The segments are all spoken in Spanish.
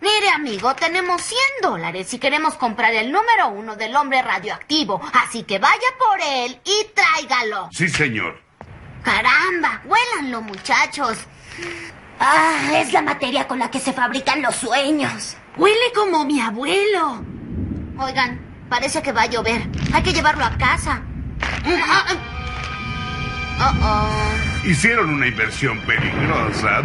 Mire, amigo, tenemos $100 y queremos comprar el número 1 del hombre radioactivo. Así que vaya por él y tráigalo. Sí, señor. Caramba, huélanlo, muchachos. Es la materia con la que se fabrican los sueños. Huele como mi abuelo. Oigan, parece que va a llover. Hay que llevarlo a casa. Hicieron una inversión peligrosa.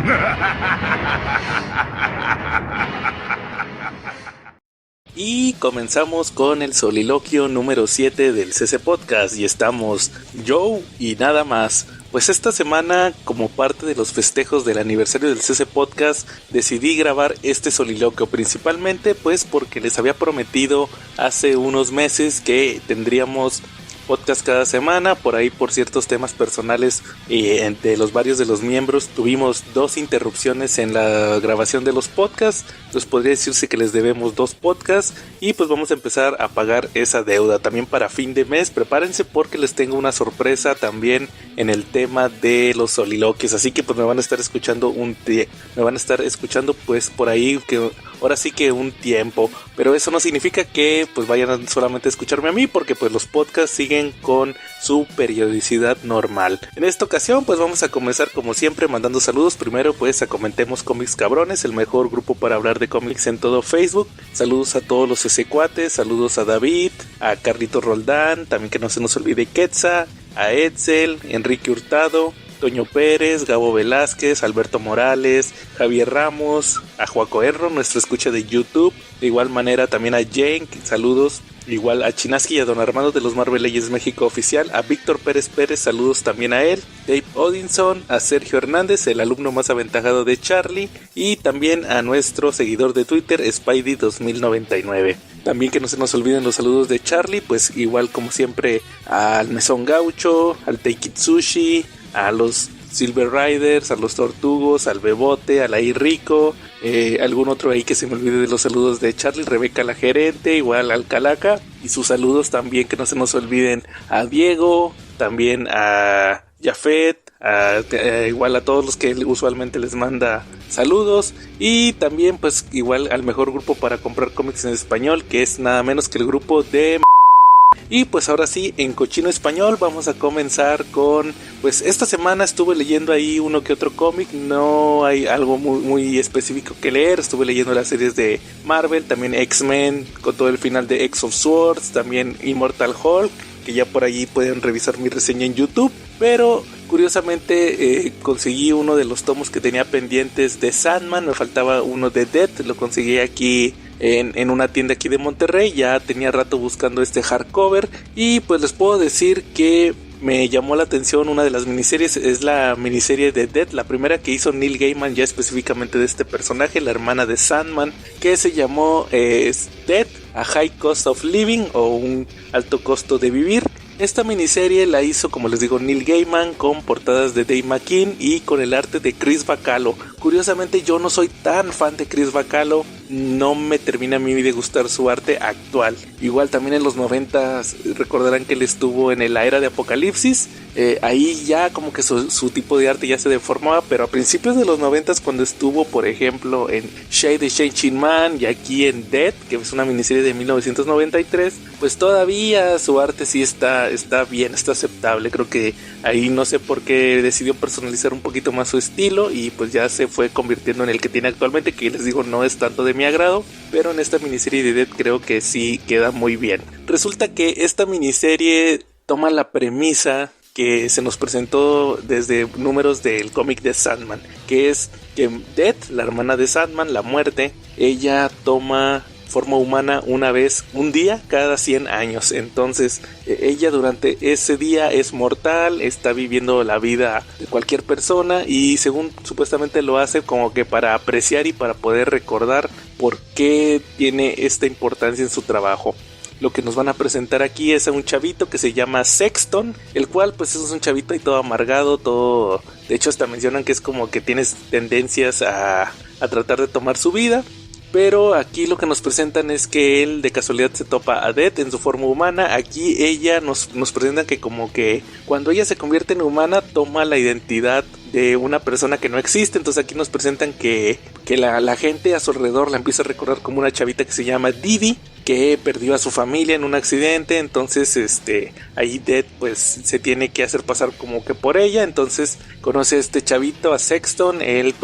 Y comenzamos con el soliloquio número 7 del CC Podcast. Y estamos Joe y nada más. Pues esta semana, como parte de los festejos del aniversario del CC Podcast, decidí grabar este soliloquio, principalmente pues porque les había prometido hace unos meses que tendríamos podcast cada semana. Por ahí, por ciertos temas personales entre los varios de los miembros, tuvimos 2 interrupciones en la grabación de los podcasts. Entonces podría decirse que les debemos 2 podcasts y pues vamos a empezar a pagar esa deuda. También para fin de mes, prepárense porque les tengo una sorpresa también en el tema de los soliloquios. Así que pues me van a estar escuchando pues por ahí, que ahora sí que un tiempo. Pero eso no significa que pues vayan solamente a escucharme a mí, porque pues los podcasts siguen con su periodicidad normal. En esta ocasión pues vamos a comenzar como siempre mandando saludos. Primero pues a Comentemos Cómics Cabrones, el mejor grupo para hablar de cómics en todo Facebook. Saludos a todos los cuates, saludos a David, a Carlitos Roldán, también que no se nos olvide Quetza, a Edsel, Enrique Hurtado, Toño Pérez, Gabo Velázquez, Alberto Morales, Javier Ramos, a Joaco Erro, nuestra escucha de YouTube. De igual manera también a Jane, saludos. Igual a Chinaski y a Don Armando de los Marvel Legends México Oficial, a Víctor Pérez Pérez, saludos también a él, Dave Odinson, a Sergio Hernández, el alumno más aventajado de Charlie, y también a nuestro seguidor de Twitter, Spidey 2099. También que no se nos olviden los saludos de Charlie, pues igual como siempre al Mesón Gaucho, al Take It Sushi, a los Silver Riders, a los Tortugos, al Bebote, al Ahí Rico, algún otro ahí que se me olvide de los saludos de Charlie, Rebeca la gerente, igual al Calaca, y sus saludos también que no se nos olviden a Diego, también a Jafet, igual a todos los que usualmente les manda saludos, y también pues igual al mejor grupo para comprar cómics en español, que es nada menos que el grupo de... Y pues ahora sí, en cochino español vamos a comenzar con... Pues esta semana estuve leyendo ahí uno que otro cómic, no hay algo muy específico que leer. Estuve leyendo las series de Marvel, también X-Men con todo el final de X of Swords, también Immortal Hulk, que ya por allí pueden revisar mi reseña en YouTube. Pero curiosamente conseguí uno de los tomos que tenía pendientes de Sandman, me faltaba uno de Death, lo conseguí aquí en una tienda aquí de Monterrey. Ya tenía rato buscando este hardcover y pues les puedo decir que me llamó la atención una de las miniseries. Es la miniserie de Death, la primera que hizo Neil Gaiman ya específicamente de este personaje, la hermana de Sandman, que se llamó Death, A High Cost of Living, o un alto costo de vivir. Esta miniserie la hizo, como les digo, Neil Gaiman, con portadas de Dave McKean y con el arte de Chris Bacalo. Curiosamente yo no soy tan fan de Chris Bacalo, no me termina a mí de gustar su arte actual. Igual también en los 90s recordarán que él estuvo en la era de Apocalipsis. Ahí ya como que su tipo de arte ya se deformaba, pero a principios de los 90s, cuando estuvo por ejemplo en Shade the Changing Man y aquí en Death, que es una miniserie de 1993, pues todavía su arte sí está bien, está aceptable. Creo que ahí no sé por qué decidió personalizar un poquito más su estilo y pues ya se fue convirtiendo en el que tiene actualmente, que les digo no es tanto de mi agrado, pero en esta miniserie de Death creo que sí queda muy bien. Resulta que esta miniserie toma la premisa que se nos presentó desde números del cómic de Sandman, que es que Death, la hermana de Sandman, la muerte, ella toma forma humana un día cada 100 años. Entonces ella durante ese día es mortal, está viviendo la vida de cualquier persona y según supuestamente lo hace como que para apreciar y para poder recordar por qué tiene esta importancia en su trabajo. Lo que nos van a presentar aquí es a un chavito que se llama Sexton, el cual pues es un chavito ahí todo amargado, todo... De hecho hasta mencionan que es como que tienes tendencias a tratar de tomar su vida. Pero aquí lo que nos presentan es que él de casualidad se topa a Death en su forma humana. Aquí ella nos presenta que como que cuando ella se convierte en humana toma la identidad de una persona que no existe. Entonces aquí nos presentan que que la gente a su alrededor la empieza a recordar como una chavita que se llama Didi, que perdió a su familia en un accidente. Entonces ahí Dead pues se tiene que hacer pasar como que por ella. Entonces conoce a este chavito, a Sexton. Él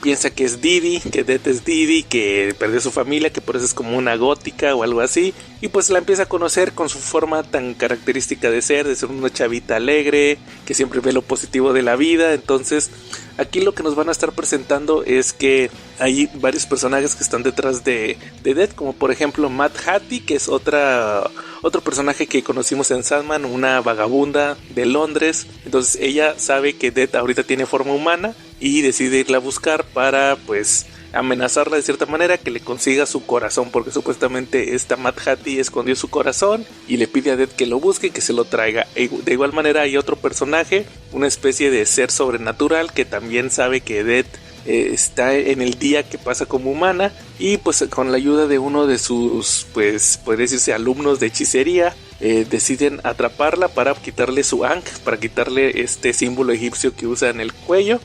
piensa que es Didi, que Dead es Didi, que perdió a su familia, que por eso es como una gótica o algo así. Y pues la empieza a conocer con su forma tan característica de ser una chavita alegre, que siempre ve lo positivo de la vida. Entonces aquí lo que nos van a estar presentando es que hay varios personajes que están detrás de Dead, como por ejemplo Mad Hattie, que es otro personaje que conocimos en Sandman, una vagabunda de Londres. Entonces ella sabe que Dead ahorita tiene forma humana y decide irla a buscar para pues amenazarla de cierta manera, que le consiga su corazón, porque supuestamente esta Mad Hattie escondió su corazón y le pide a Dead que lo busque y que se lo traiga. De igual manera hay otro personaje, una especie de ser sobrenatural, que también sabe que Dead está en el día que pasa como humana, y pues con la ayuda de uno de sus, pues podría decirse, alumnos de hechicería, deciden atraparla para quitarle su ankh, para quitarle este símbolo egipcio que usa en el cuello,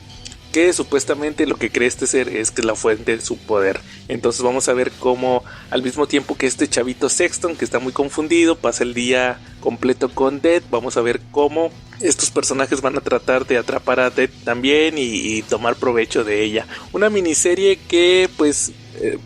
que supuestamente lo que cree este ser es que es la fuente de su poder. Entonces vamos a ver cómo al mismo tiempo que este chavito Sexton, que está muy confundido, pasa el día completo con Dead. Vamos a ver cómo estos personajes van a tratar de atrapar a Dead también y tomar provecho de ella. Una miniserie que pues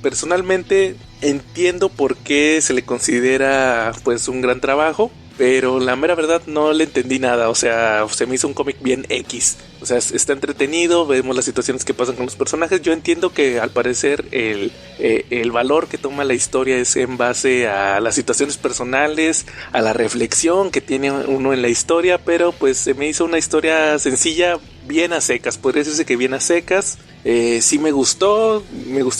personalmente entiendo por qué se le considera pues un gran trabajo, pero la mera verdad no le entendí nada. O sea, se me hizo un cómic bien X. O sea, está entretenido, vemos las situaciones que pasan con los personajes. Yo entiendo que al parecer el valor que toma la historia es en base a las situaciones personales, a la reflexión que tiene uno en la historia, pero pues se me hizo una historia sencilla, bien a secas, podría decirse que bien a secas. Sí me gustó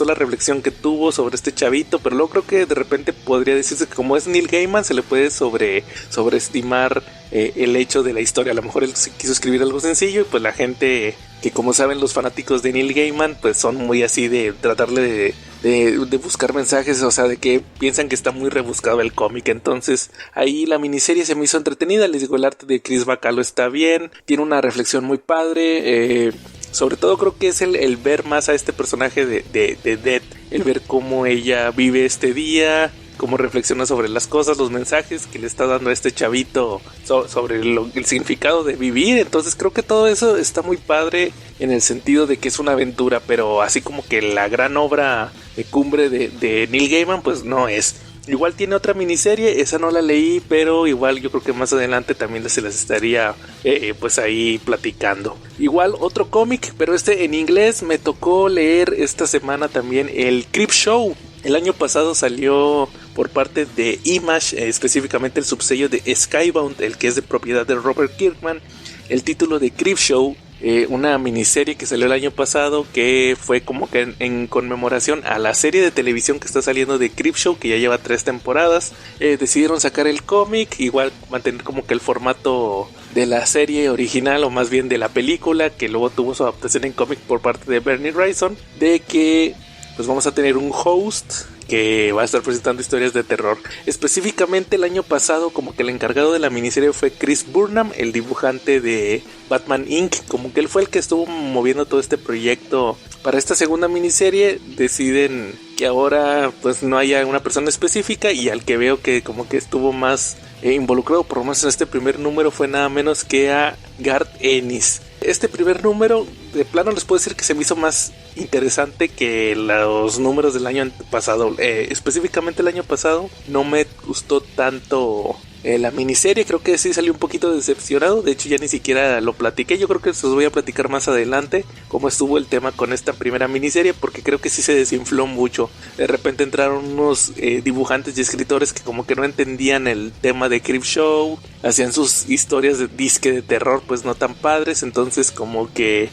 la reflexión que tuvo sobre este chavito, pero luego creo que de repente podría decirse que como es Neil Gaiman se le puede sobreestimar el hecho de la historia. A lo mejor él quiso escribir algo sencillo y pues la gente, que como saben los fanáticos de Neil Gaiman, pues son muy así de tratarle de buscar mensajes, o sea, de que piensan que está muy rebuscado el cómic. Entonces ahí la miniserie se me hizo entretenida. Les digo, el arte de Chris Bacalo está bien, tiene una reflexión muy padre. Sobre todo creo que es el ver más a este personaje de Dead, el ver cómo ella vive este día, cómo reflexiona sobre las cosas, los mensajes que le está dando a este chavito sobre el significado de vivir. Entonces creo que todo eso está muy padre en el sentido de que es una aventura, pero así como que la gran obra de cumbre de Neil Gaiman pues no es. Igual tiene otra miniserie, esa no la leí, pero igual yo creo que más adelante también se las estaría pues ahí platicando. Igual otro cómic, pero en inglés. Me tocó leer esta semana también el Creepshow. El año pasado salió por parte de Image, específicamente el subsello de Skybound, el que es de propiedad de Robert Kirkman, el título de Creepshow. Una miniserie que salió el año pasado, que fue como que en conmemoración a la serie de televisión que está saliendo de Creepshow, que ya lleva 3 temporadas. Decidieron sacar el cómic, igual mantener como que el formato de la serie original, o más bien de la película, que luego tuvo su adaptación en cómic por parte de Bernie Wrightson, de que pues vamos a tener un host que va a estar presentando historias de terror. Específicamente el año pasado como que el encargado de la miniserie fue Chris Burnham, el dibujante de Batman Inc. Como que él fue el que estuvo moviendo todo este proyecto. Para esta segunda miniserie deciden que ahora pues no haya una persona específica, y al que veo que como que estuvo más involucrado, por lo menos en este primer número, fue nada menos que a Garth Ennis. Este primer número, de plano les puedo decir que se me hizo más interesante que los números del año pasado. Específicamente el año pasado no me gustó tanto la miniserie. Creo que sí salí un poquito decepcionado. De hecho ya ni siquiera lo platiqué. Yo creo que se los voy a platicar más adelante cómo estuvo el tema con esta primera miniserie, porque creo que sí se desinfló mucho. De repente entraron unos dibujantes y escritores que como que no entendían el tema de Creepshow, hacían sus historias de disque de terror pues no tan padres. Entonces como que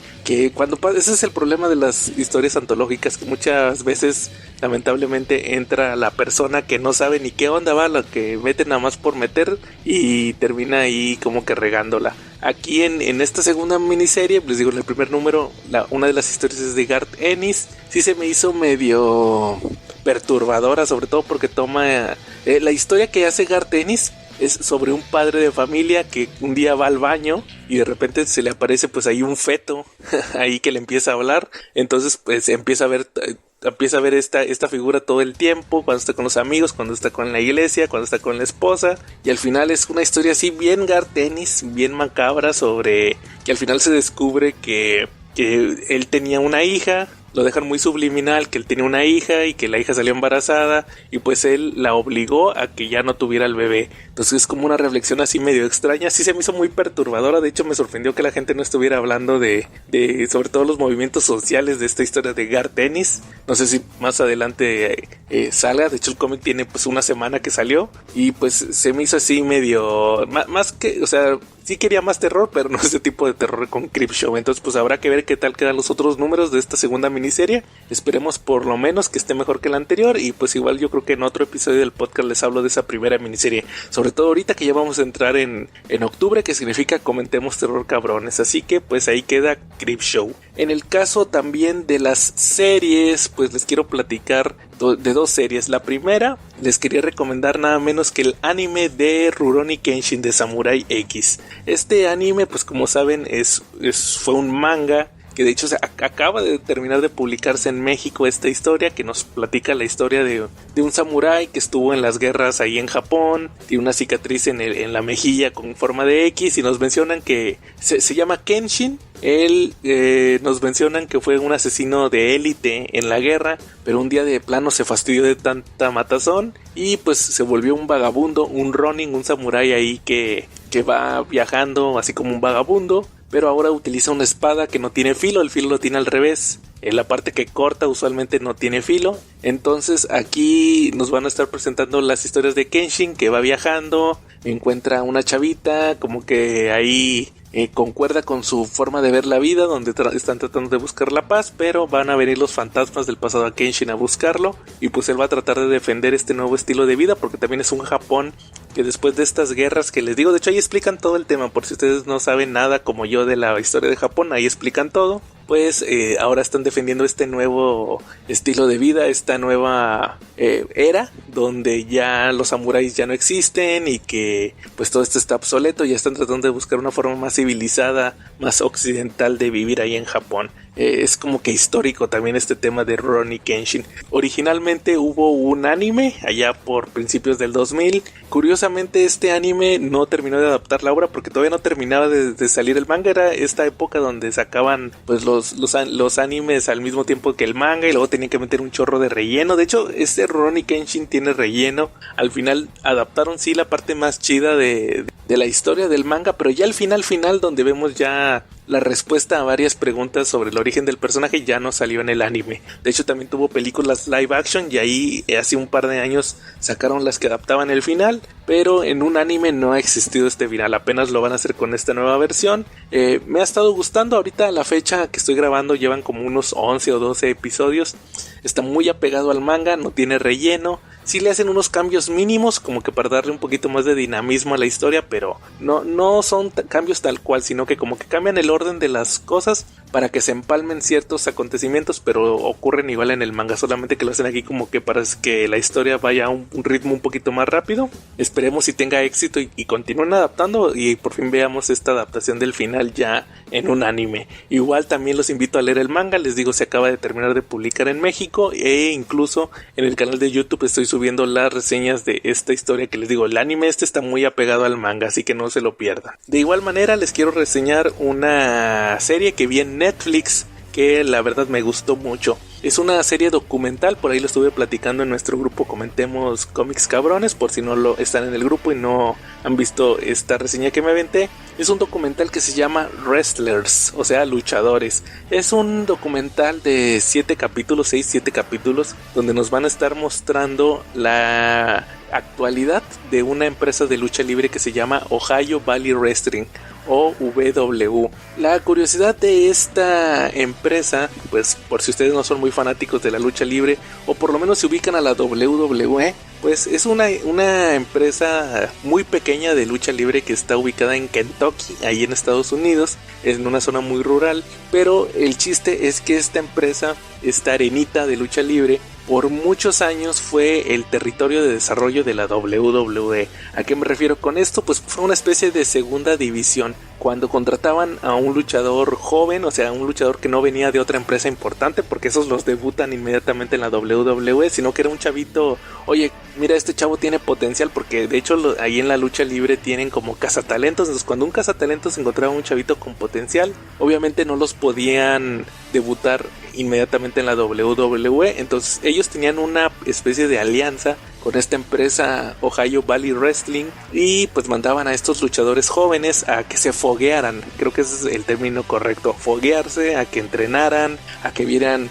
cuando ese es el problema de las historias antológicas, que muchas veces lamentablemente entra la persona que no sabe ni qué onda va, la que mete nada más por meter, y termina ahí como que regándola. Aquí en esta segunda miniserie, les digo, en el primer número, una de las historias es de Garth Ennis. Sí se me hizo medio perturbadora, sobre todo porque toma la historia que hace Garth Ennis. es sobre un padre de familia que un día va al baño y de repente se le aparece pues ahí un feto ahí que le empieza a hablar. Entonces pues empieza a ver esta figura todo el tiempo, cuando está con los amigos, cuando está con la iglesia, cuando está con la esposa, y al final es una historia así bien Garth Ennis, bien macabra, sobre que al final se descubre que él tenía una hija. Lo dejan muy subliminal, que él tenía una hija y que la hija salió embarazada y pues él la obligó a que ya no tuviera el bebé. Entonces es como una reflexión así medio extraña, sí se me hizo muy perturbadora. De hecho me sorprendió que la gente no estuviera hablando de sobre todo los movimientos sociales de esta historia de Garth Ennis. No sé si más adelante salga, de hecho el cómic tiene pues una semana que salió y pues se me hizo así medio, más que, o sea, sí quería más terror, pero no ese tipo de terror con Creepshow. Entonces pues habrá que ver qué tal quedan los otros números de esta segunda miniserie. Esperemos por lo menos que esté mejor que la anterior, y pues igual yo creo que en otro episodio del podcast les hablo de esa primera miniserie, sobre todo ahorita que ya vamos a entrar en octubre, que significa comentemos terror cabrones. Así que pues ahí queda Creepshow. En el caso también de las series, pues les quiero platicar de dos series. La primera, les quería recomendar nada menos que el anime de Rurouni Kenshin de Samurai X. Este anime, pues como saben, fue un manga que de hecho acaba de terminar de publicarse en México, esta historia que nos platica la historia de un samurái que estuvo en las guerras ahí en Japón, tiene una cicatriz en la mejilla con forma de X, y nos mencionan que se llama Kenshin. Él nos mencionan que fue un asesino de élite en la guerra, pero un día de plano se fastidió de tanta matazón y pues se volvió un vagabundo, un ronin, un samurái ahí que va viajando así como un vagabundo, pero ahora utiliza una espada que no tiene filo, el filo lo tiene al revés. En la parte que corta usualmente no tiene filo. Entonces aquí nos van a estar presentando las historias de Kenshin, que va viajando, encuentra una chavita, como que ahí concuerda con su forma de ver la vida, donde están tratando de buscar la paz, pero van a venir los fantasmas del pasado a Kenshin a buscarlo, y pues él va a tratar de defender este nuevo estilo de vida, porque también es un Japón que después de estas guerras que les digo, de hecho ahí explican todo el tema, por si ustedes no saben nada como yo de la historia de Japón, ahí explican todo. Pues ahora están defendiendo este nuevo estilo de vida, esta nueva era, donde ya los samuráis ya no existen y que pues todo esto está obsoleto, y ya están tratando de buscar una forma más civilizada, más occidental de vivir ahí en Japón. Es como que histórico también este tema de Rurouni Kenshin. Originalmente hubo un anime allá por principios del 2000. Curiosamente este anime no terminó de adaptar la obra porque todavía no terminaba de salir el manga. Era esta época donde sacaban pues los animes al mismo tiempo que el manga, y luego tenían que meter un chorro de relleno. De hecho este Rurouni Kenshin tiene relleno. Al final adaptaron sí la parte más chida de la historia del manga, pero ya al final donde vemos ya la respuesta a varias preguntas sobre el origen del personaje ya no salió en el anime. De hecho también tuvo películas live action, y ahí hace un par de años sacaron las que adaptaban el final, pero en un anime no ha existido este final, apenas lo van a hacer con esta nueva versión. Me ha estado gustando. Ahorita a la fecha que estoy grabando llevan como unos 11 o 12 episodios. Está muy apegado al manga, no tiene relleno. Sí le hacen unos cambios mínimos como que para darle un poquito más de dinamismo a la historia, pero no son cambios tal cual, sino que como que cambian el orden de las cosas para que se empalmen ciertos acontecimientos, pero ocurren igual en el manga, solamente que lo hacen aquí como que para que la historia vaya a un ritmo un poquito más rápido. Esperemos si tenga éxito y continúen adaptando y por fin veamos esta adaptación del final ya en un anime. Igual también los invito a leer el manga, les digo, se acaba de terminar de publicar en México, e incluso en el canal de YouTube estoy subiendo las reseñas de esta historia, que les digo, el anime está muy apegado al manga, así que no se lo pierdan. De igual manera les quiero reseñar una serie que vi en Netflix que la verdad me gustó mucho. Es una serie documental, por ahí lo estuve platicando en nuestro grupo Comentemos Cómics Cabrones, por si no lo están en el grupo y no han visto esta reseña que me aventé. Es un documental que se llama Wrestlers, o sea, luchadores. Es un documental de 7 capítulos, donde nos van a estar mostrando la actualidad de una empresa de lucha libre que se llama Ohio Valley Wrestling, OVW. La curiosidad de esta empresa, pues por si ustedes no son muy fanáticos de la lucha libre, o por lo menos se ubican a la WWE, pues es una empresa muy pequeña de lucha libre que está ubicada en Kentucky, ahí en Estados Unidos, en una zona muy rural. Pero el chiste es que esta empresa, esta arenita de lucha libre, por muchos años fue el territorio de desarrollo de la WWE. ¿A qué me refiero con esto? Pues fue una especie de segunda división. Cuando contrataban a un luchador joven, o sea, un luchador que no venía de otra empresa importante, porque esos los debutan inmediatamente en la WWE, sino que era un chavito, oye, mira, este chavo tiene potencial, porque de hecho ahí en la lucha libre tienen como cazatalentos. Entonces cuando un cazatalentos encontraba un chavito con potencial, obviamente no los podían debutar inmediatamente en la WWE, entonces ellos tenían una especie de alianza con esta empresa Ohio Valley Wrestling y pues mandaban a estos luchadores jóvenes a que se foguearan, creo que ese es el término correcto, foguearse, a que entrenaran, a que vieran,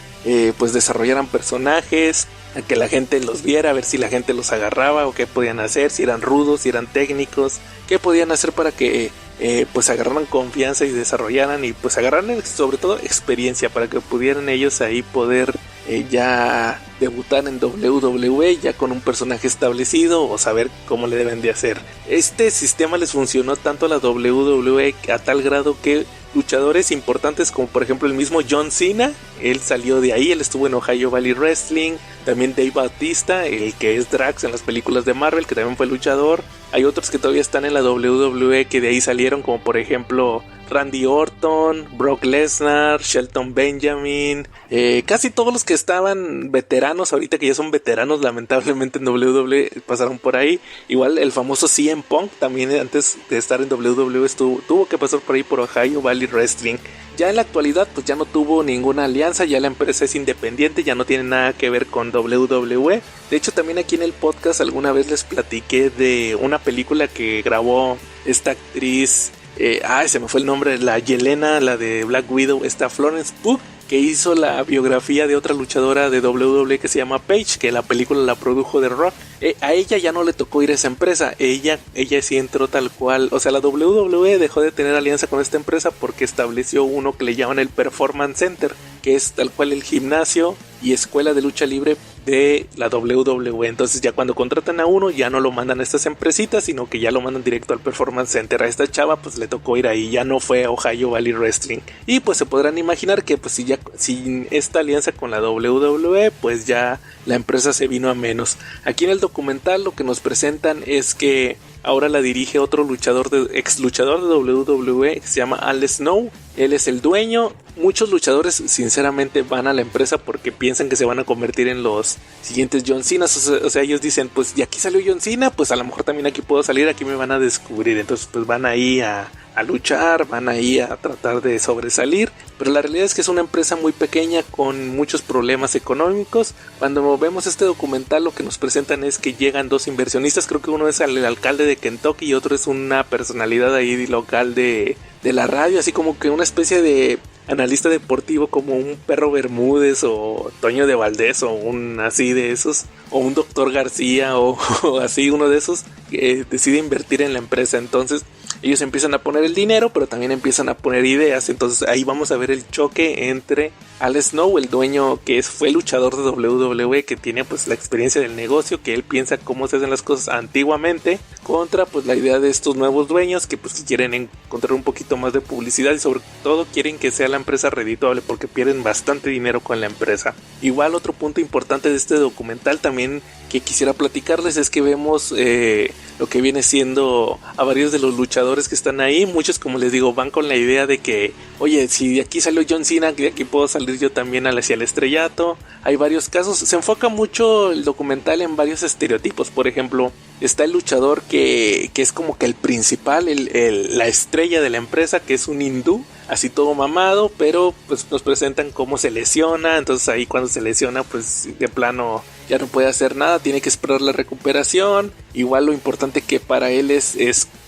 pues desarrollaran personajes, a que la gente los viera, a ver si la gente los agarraba o qué podían hacer, si eran rudos, si eran técnicos, qué podían hacer para que pues agarraran confianza y desarrollaran y pues agarraran sobre todo experiencia para que pudieran ellos ahí poder ya debutar en WWE ya con un personaje establecido o saber cómo le deben de hacer. Este sistema les funcionó tanto a la WWE a tal grado que luchadores importantes como por ejemplo el mismo John Cena, él salió de ahí, él estuvo en Ohio Valley Wrestling, también Dave Bautista, el que es Drax en las películas de Marvel, que también fue luchador. Hay otros que todavía están en la WWE que de ahí salieron, como por ejemplo Randy Orton, Brock Lesnar, Shelton Benjamin, casi todos los que estaban veteranos, ahorita que ya son veteranos lamentablemente en WWE pasaron por ahí. Igual el famoso CM Punk también antes de estar en WWE tuvo que pasar por ahí por Ohio Valley Wrestling. Ya en la actualidad pues ya no tuvo ninguna alianza, ya la empresa es independiente, ya no tiene nada que ver con WWE. De hecho también aquí en el podcast alguna vez les platiqué de una película que grabó esta actriz, se me fue el nombre, la Yelena, la de Black Widow, esta Florence Pugh, que hizo la biografía de otra luchadora de WWE que se llama Paige, que la película la produjo The Rock. A ella ya no le tocó ir a esa empresa, ella sí entró tal cual, o sea, la WWE dejó de tener alianza con esta empresa porque estableció uno que le llaman el Performance Center, que es tal cual el gimnasio y escuela de lucha libre de la WWE. Entonces ya cuando contratan a uno ya no lo mandan a estas empresitas, sino que ya lo mandan directo al Performance Center. A esta chava pues le tocó ir ahí, ya no fue a Ohio Valley Wrestling. Y pues se podrán imaginar que pues sin esta alianza con la WWE pues ya la empresa se vino a menos. Aquí en el documental lo que nos presentan es que ahora la dirige otro ex luchador de WWE que se llama Al Snow. Él es el dueño. Muchos luchadores sinceramente van a la empresa porque piensan que se van a convertir en los siguientes John Cena. O sea, ellos dicen, pues de aquí salió John Cena, pues a lo mejor también aquí puedo salir, aquí me van a descubrir. Entonces pues van ahí a luchar, van ahí a tratar de sobresalir, pero la realidad es que es una empresa muy pequeña con muchos problemas económicos. Cuando vemos este documental lo que nos presentan es que llegan dos inversionistas, creo que uno es el alcalde de Kentucky y otro es una personalidad ahí local de la radio, así como que una especie de analista deportivo como un Perro Bermúdez o Toño de Valdés o un así de esos, o un Doctor García o así uno de esos que decide invertir en la empresa. Entonces ellos empiezan a poner el dinero, pero también empiezan a poner ideas. Entonces ahí vamos a ver el choque entre Al Snow, el dueño que fue luchador de WWE, que tiene pues la experiencia del negocio, que él piensa cómo se hacen las cosas antiguamente, contra pues la idea de estos nuevos dueños que pues quieren encontrar un poquito más de publicidad y sobre todo quieren que sea la empresa redituable porque pierden bastante dinero con la empresa. Igual otro punto importante de este documental también que quisiera platicarles es que vemos lo que viene siendo a varios de los luchadores que están ahí. Muchos, como les digo, van con la idea de que, oye, si de aquí salió John Cena, de aquí puedo salir yo también hacia el estrellato. Hay varios casos, se enfoca mucho el documental en varios estereotipos. Por ejemplo, está el luchador que es como que el principal, la estrella de la empresa, que es un hindú, así todo mamado, pero pues nos presentan cómo se lesiona. Entonces ahí cuando se lesiona pues de plano ya no puede hacer nada, tiene que esperar la recuperación. Igual lo importante que para él es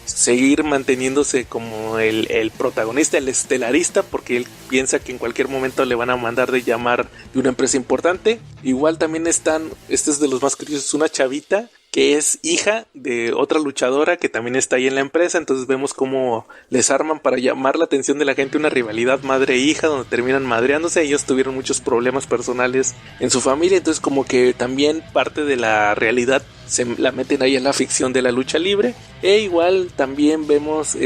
seguir manteniéndose como el protagonista, el estelarista, porque él piensa que en cualquier momento le van a mandar de llamar de una empresa importante. Igual también este es de los más curiosos, una chavita que es hija de otra luchadora que también está ahí en la empresa. Entonces vemos cómo les arman para llamar la atención de la gente una rivalidad madre-hija donde terminan madreándose. Ellos tuvieron muchos problemas personales en su familia, entonces como que también parte de la realidad se la meten ahí en la ficción de la lucha libre. E igual también vemos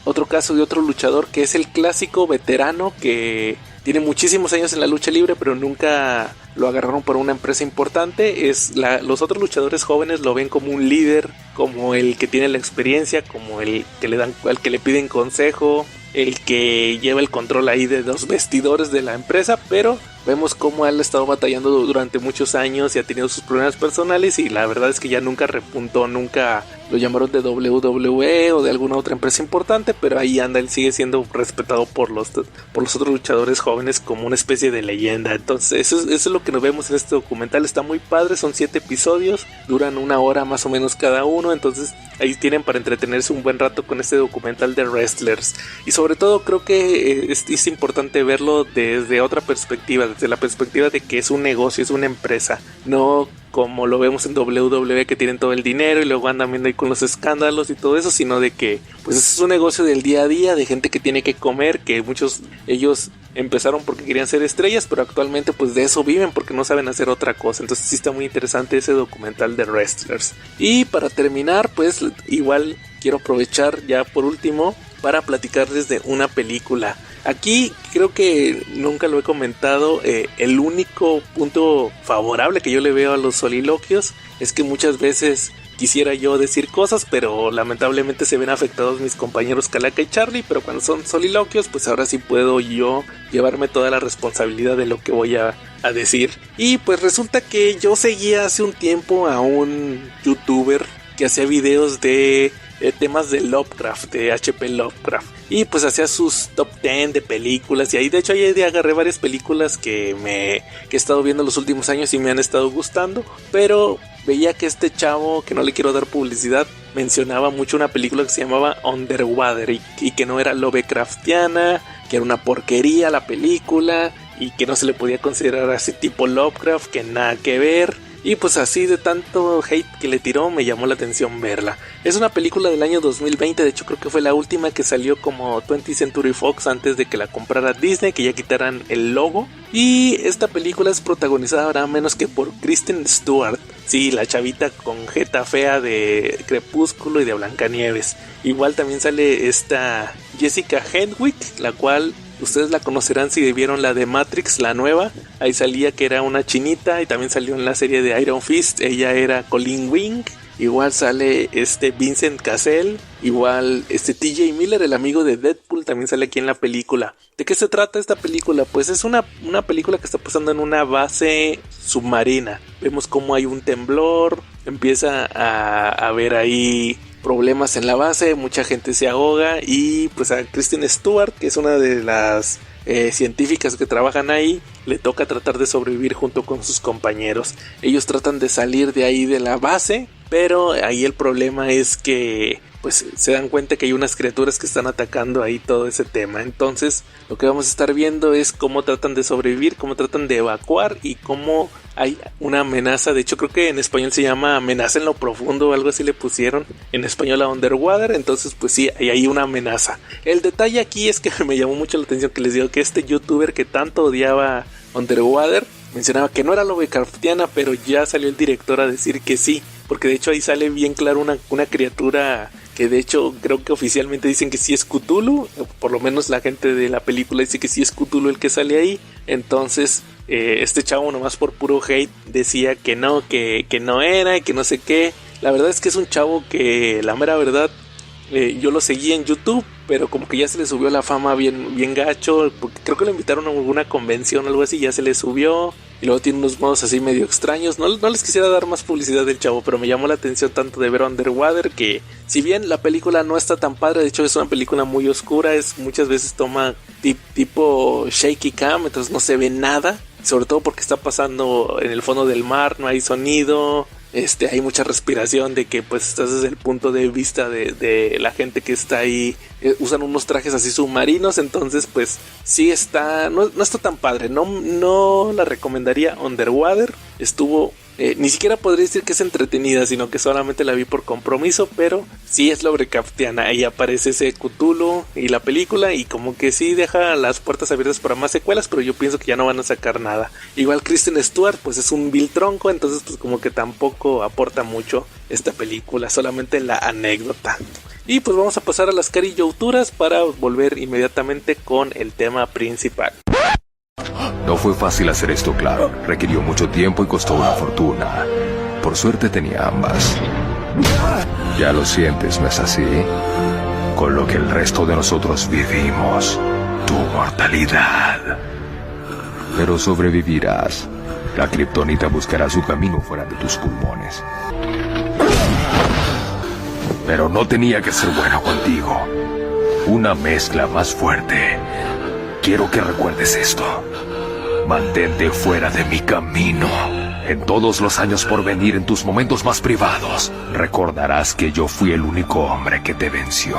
otro caso de otro luchador que es el clásico veterano que tiene muchísimos años en la lucha libre pero nunca lo agarraron por una empresa importante. Los otros luchadores jóvenes lo ven como un líder, como el que tiene la experiencia, como el que al que le piden consejo, el que lleva el control ahí de los vestidores de la empresa, pero vemos cómo él ha estado batallando durante muchos años y ha tenido sus problemas personales, y la verdad es que ya nunca repuntó, nunca lo llamaron de WWE o de alguna otra empresa importante, pero ahí anda, él sigue siendo respetado por los otros luchadores jóvenes como una especie de leyenda. Entonces eso es lo que nos vemos en este documental. Está muy padre, son 7 episodios, duran 1 hora más o menos cada uno, entonces ahí tienen para entretenerse un buen rato con este documental de Wrestlers. Y sobre todo creo que es importante verlo desde otra perspectiva, desde la perspectiva de que es un negocio, es una empresa, no como lo vemos en WWE, que tienen todo el dinero y luego andan viendo ahí con los escándalos y todo eso, sino de que pues es un negocio del día a día, de gente que tiene que comer, que muchos ellos empezaron porque querían ser estrellas, pero actualmente pues de eso viven porque no saben hacer otra cosa. Entonces sí está muy interesante ese documental de Wrestlers. Y para terminar, pues igual quiero aprovechar ya por último para platicarles de una película. Aquí creo que nunca lo he comentado, el único punto favorable que yo le veo a los soliloquios es que muchas veces quisiera yo decir cosas, pero lamentablemente se ven afectados mis compañeros Calaca y Charlie, pero cuando son soliloquios, pues ahora sí puedo yo llevarme toda la responsabilidad de lo que voy a decir. Y pues resulta que yo seguía hace un tiempo a un youtuber que hacía videos de temas de Lovecraft, de H.P. Lovecraft, y pues hacía sus top 10 de películas, y ahí de hecho ahí agarré varias películas que he estado viendo los últimos años y me han estado gustando, pero veía que este chavo, que no le quiero dar publicidad, mencionaba mucho una película que se llamaba Underwater y que no era Lovecraftiana, que era una porquería la película y que no se le podía considerar así tipo Lovecraft, que nada que ver. Y pues así de tanto hate que le tiró, me llamó la atención verla. Es una película del año 2020, de hecho creo que fue la última que salió como 20th Century Fox antes de que la comprara Disney, que ya quitaran el logo. Y esta película es protagonizada nada menos que por Kristen Stewart. Sí, la chavita con jeta fea de Crepúsculo y de Blancanieves. Igual también sale esta Jessica Henwick, la cual ustedes la conocerán si vieron la de Matrix, la nueva. Ahí salía que era una chinita, y también salió en la serie de Iron Fist. Ella era Colleen Wing. Igual sale Vincent Cassel. Igual TJ Miller, el amigo de Deadpool, también sale aquí en la película. ¿De qué se trata esta película? Pues es una película que está pasando en una base submarina. Vemos cómo hay un temblor, empieza a haber ahí problemas en la base, mucha gente se ahoga, y pues a Kristen Stewart, que es una de las científicas que trabajan ahí, le toca tratar de sobrevivir junto con sus compañeros. Ellos tratan de salir de ahí de la base, pero ahí el problema es que pues se dan cuenta que hay unas criaturas que están atacando ahí todo ese tema. Entonces lo que vamos a estar viendo es cómo tratan de sobrevivir, cómo tratan de evacuar y cómo hay una amenaza. De hecho creo que en español se llama Amenaza en lo Profundo o algo así le pusieron en español a Underwater. Entonces pues sí, hay una amenaza. El detalle aquí es que me llamó mucho la atención que les digo que este youtuber que tanto odiaba Underwater mencionaba que no era Lovecraftiana, pero ya salió el director a decir que sí, porque de hecho ahí sale bien claro una criatura que de hecho creo que oficialmente dicen que sí es Cthulhu, por lo menos la gente de la película dice que sí es Cthulhu el que sale ahí. Entonces este chavo nomás por puro hate decía que no era y que no sé qué. La verdad es que es un chavo que la mera verdad yo lo seguí en YouTube, pero como que ya se le subió la fama bien gacho, porque creo que lo invitaron a alguna convención o algo así, ya se le subió. Y luego tiene unos modos así medio extraños. No les quisiera dar más publicidad del chavo, pero me llamó la atención tanto de ver Underwater, que si bien la película no está tan padre, de hecho es una película muy oscura, muchas veces toma tipo shaky cam, entonces no se ve nada, sobre todo porque está pasando en el fondo del mar, no hay sonido. Hay mucha respiración, de que pues estás desde el punto de vista de la gente que está ahí. Usan unos trajes así submarinos, entonces pues sí no está tan padre. No la recomendaría Underwater. Estuvo ni siquiera podría decir que es entretenida, sino que solamente la vi por compromiso, pero sí es Lovecraftiana. Ahí aparece ese Cthulhu y la película, y como que sí deja las puertas abiertas para más secuelas, pero yo pienso que ya no van a sacar nada. Igual Kristen Stewart pues es un vil tronco, entonces pues como que tampoco aporta mucho esta película, solamente la anécdota. Y pues vamos a pasar a las carillauturas para volver inmediatamente con el tema principal. No fue fácil hacer esto, claro. Requirió mucho tiempo y costó una fortuna. Por suerte tenía ambas. Ya lo sientes, ¿no es así? Con lo que el resto de nosotros vivimos. Tu mortalidad. Pero sobrevivirás. La kriptonita buscará su camino fuera de tus pulmones. Pero no tenía que ser bueno contigo. Una mezcla más fuerte. Quiero que recuerdes esto. Mantente fuera de mi camino. En todos los años por venir, en tus momentos más privados, recordarás que yo fui el único hombre que te venció.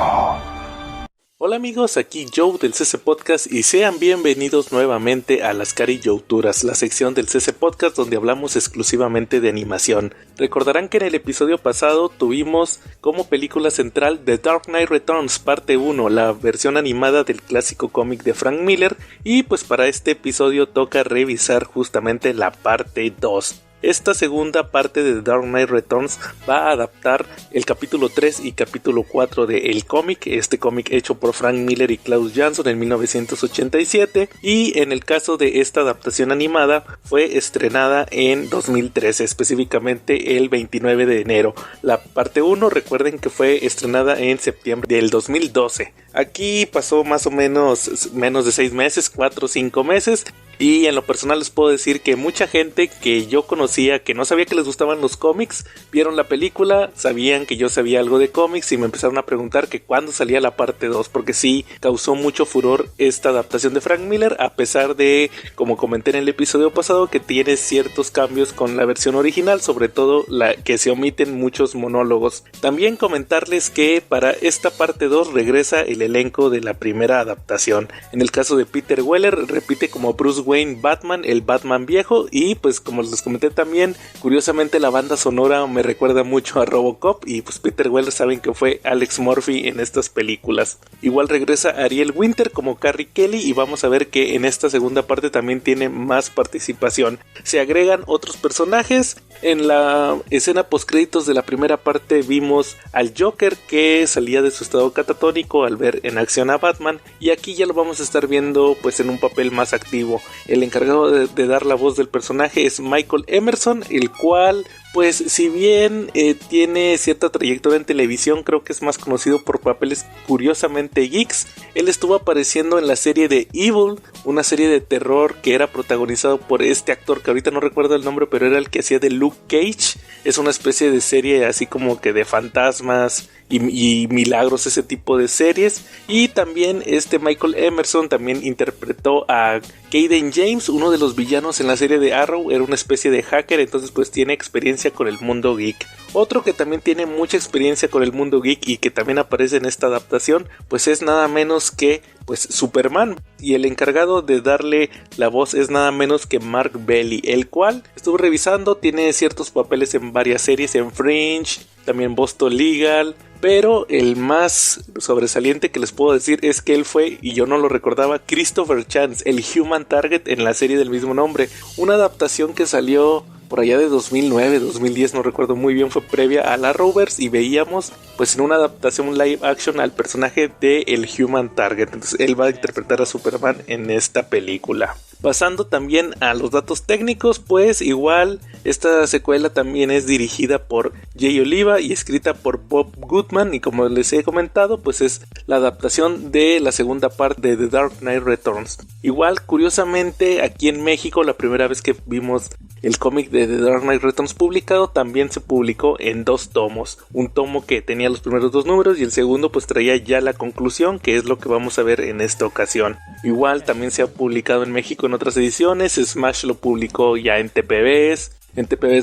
Hola amigos, aquí Joe del CC Podcast y sean bienvenidos nuevamente a las Cari Youturas, la sección del CC Podcast donde hablamos exclusivamente de animación. Recordarán que en el episodio pasado tuvimos como película central The Dark Knight Returns parte 1, la versión animada del clásico cómic de Frank Miller, y pues para este episodio toca revisar justamente la parte 2. Esta segunda parte de The Dark Knight Returns va a adaptar el capítulo 3 y capítulo 4 de el cómic, este cómic hecho por Frank Miller y Klaus Jansson en 1987, y en el caso de esta adaptación animada fue estrenada en 2013, específicamente el 29 de enero. La parte 1 recuerden que fue estrenada en septiembre del 2012. Aquí pasó más o menos de 6 meses, 4 o 5 meses. Y en lo personal les puedo decir que mucha gente que yo conocía, que no sabía que les gustaban los cómics, vieron la película, sabían que yo sabía algo de cómics y me empezaron a preguntar que cuándo salía la parte 2, porque sí causó mucho furor esta adaptación de Frank Miller, a pesar de, como comenté en el episodio pasado, que tiene ciertos cambios con la versión original, sobre todo la que se omiten muchos monólogos. También comentarles que para esta parte 2 regresa el elenco de la primera adaptación. En el caso de Peter Weller, repite como Bruce Wayne Batman, el Batman viejo, y pues como les comenté también, curiosamente la banda sonora me recuerda mucho a Robocop, y pues Peter Weller saben que fue Alex Murphy en estas películas. Igual regresa Ariel Winter como Carrie Kelly y vamos a ver que en esta segunda parte también tiene más participación. Se agregan otros personajes. En la escena postcréditos de la primera parte vimos al Joker que salía de su estado catatónico al ver en acción a Batman, y aquí ya lo vamos a estar viendo pues en un papel más activo. El encargado de dar la voz del personaje es Michael Emerson, el cual pues si bien tiene cierta trayectoria en televisión, creo que es más conocido por papeles curiosamente geeks. Él estuvo apareciendo en la serie de Evil, una serie de terror que era protagonizado por este actor que ahorita no recuerdo el nombre, pero era el que hacía de Luke Cage. Es una especie de serie así como que de fantasmas y milagros, ese tipo de series. Y también Michael Emerson también interpretó a Caden James, uno de los villanos en la serie de Arrow. Era una especie de hacker, entonces pues tiene experiencia con el mundo geek. Otro que también tiene mucha experiencia con el mundo geek y que también aparece en esta adaptación pues es nada menos que pues Superman, y el encargado de darle la voz es nada menos que Mark Bailey, el cual estuve revisando, tiene ciertos papeles en varias series, en Fringe, también Boston Legal, pero el más sobresaliente que les puedo decir es que él fue, y yo no lo recordaba, Christopher Chance, el Human Target en la serie del mismo nombre, una adaptación que salió por allá de 2009, 2010, no recuerdo muy bien, fue previa a la Arrowverse, y veíamos pues en una adaptación live action al personaje de el Human Target. Entonces él va a interpretar a Superman en esta película. Pasando también a los datos técnicos, pues igual esta secuela también es dirigida por Jay Oliva y escrita por Bob Goodman, y como les he comentado pues es la adaptación de la segunda parte de The Dark Knight Returns. Igual curiosamente aquí en México la primera vez que vimos el cómic de The Dark Knight Returns publicado también se publicó en 2 tomos, un tomo que tenía los primeros 2 números y el segundo pues traía ya la conclusión, que es lo que vamos a ver en esta ocasión. Igual también se ha publicado en México en otras ediciones, Smash lo publicó ya en TPBs,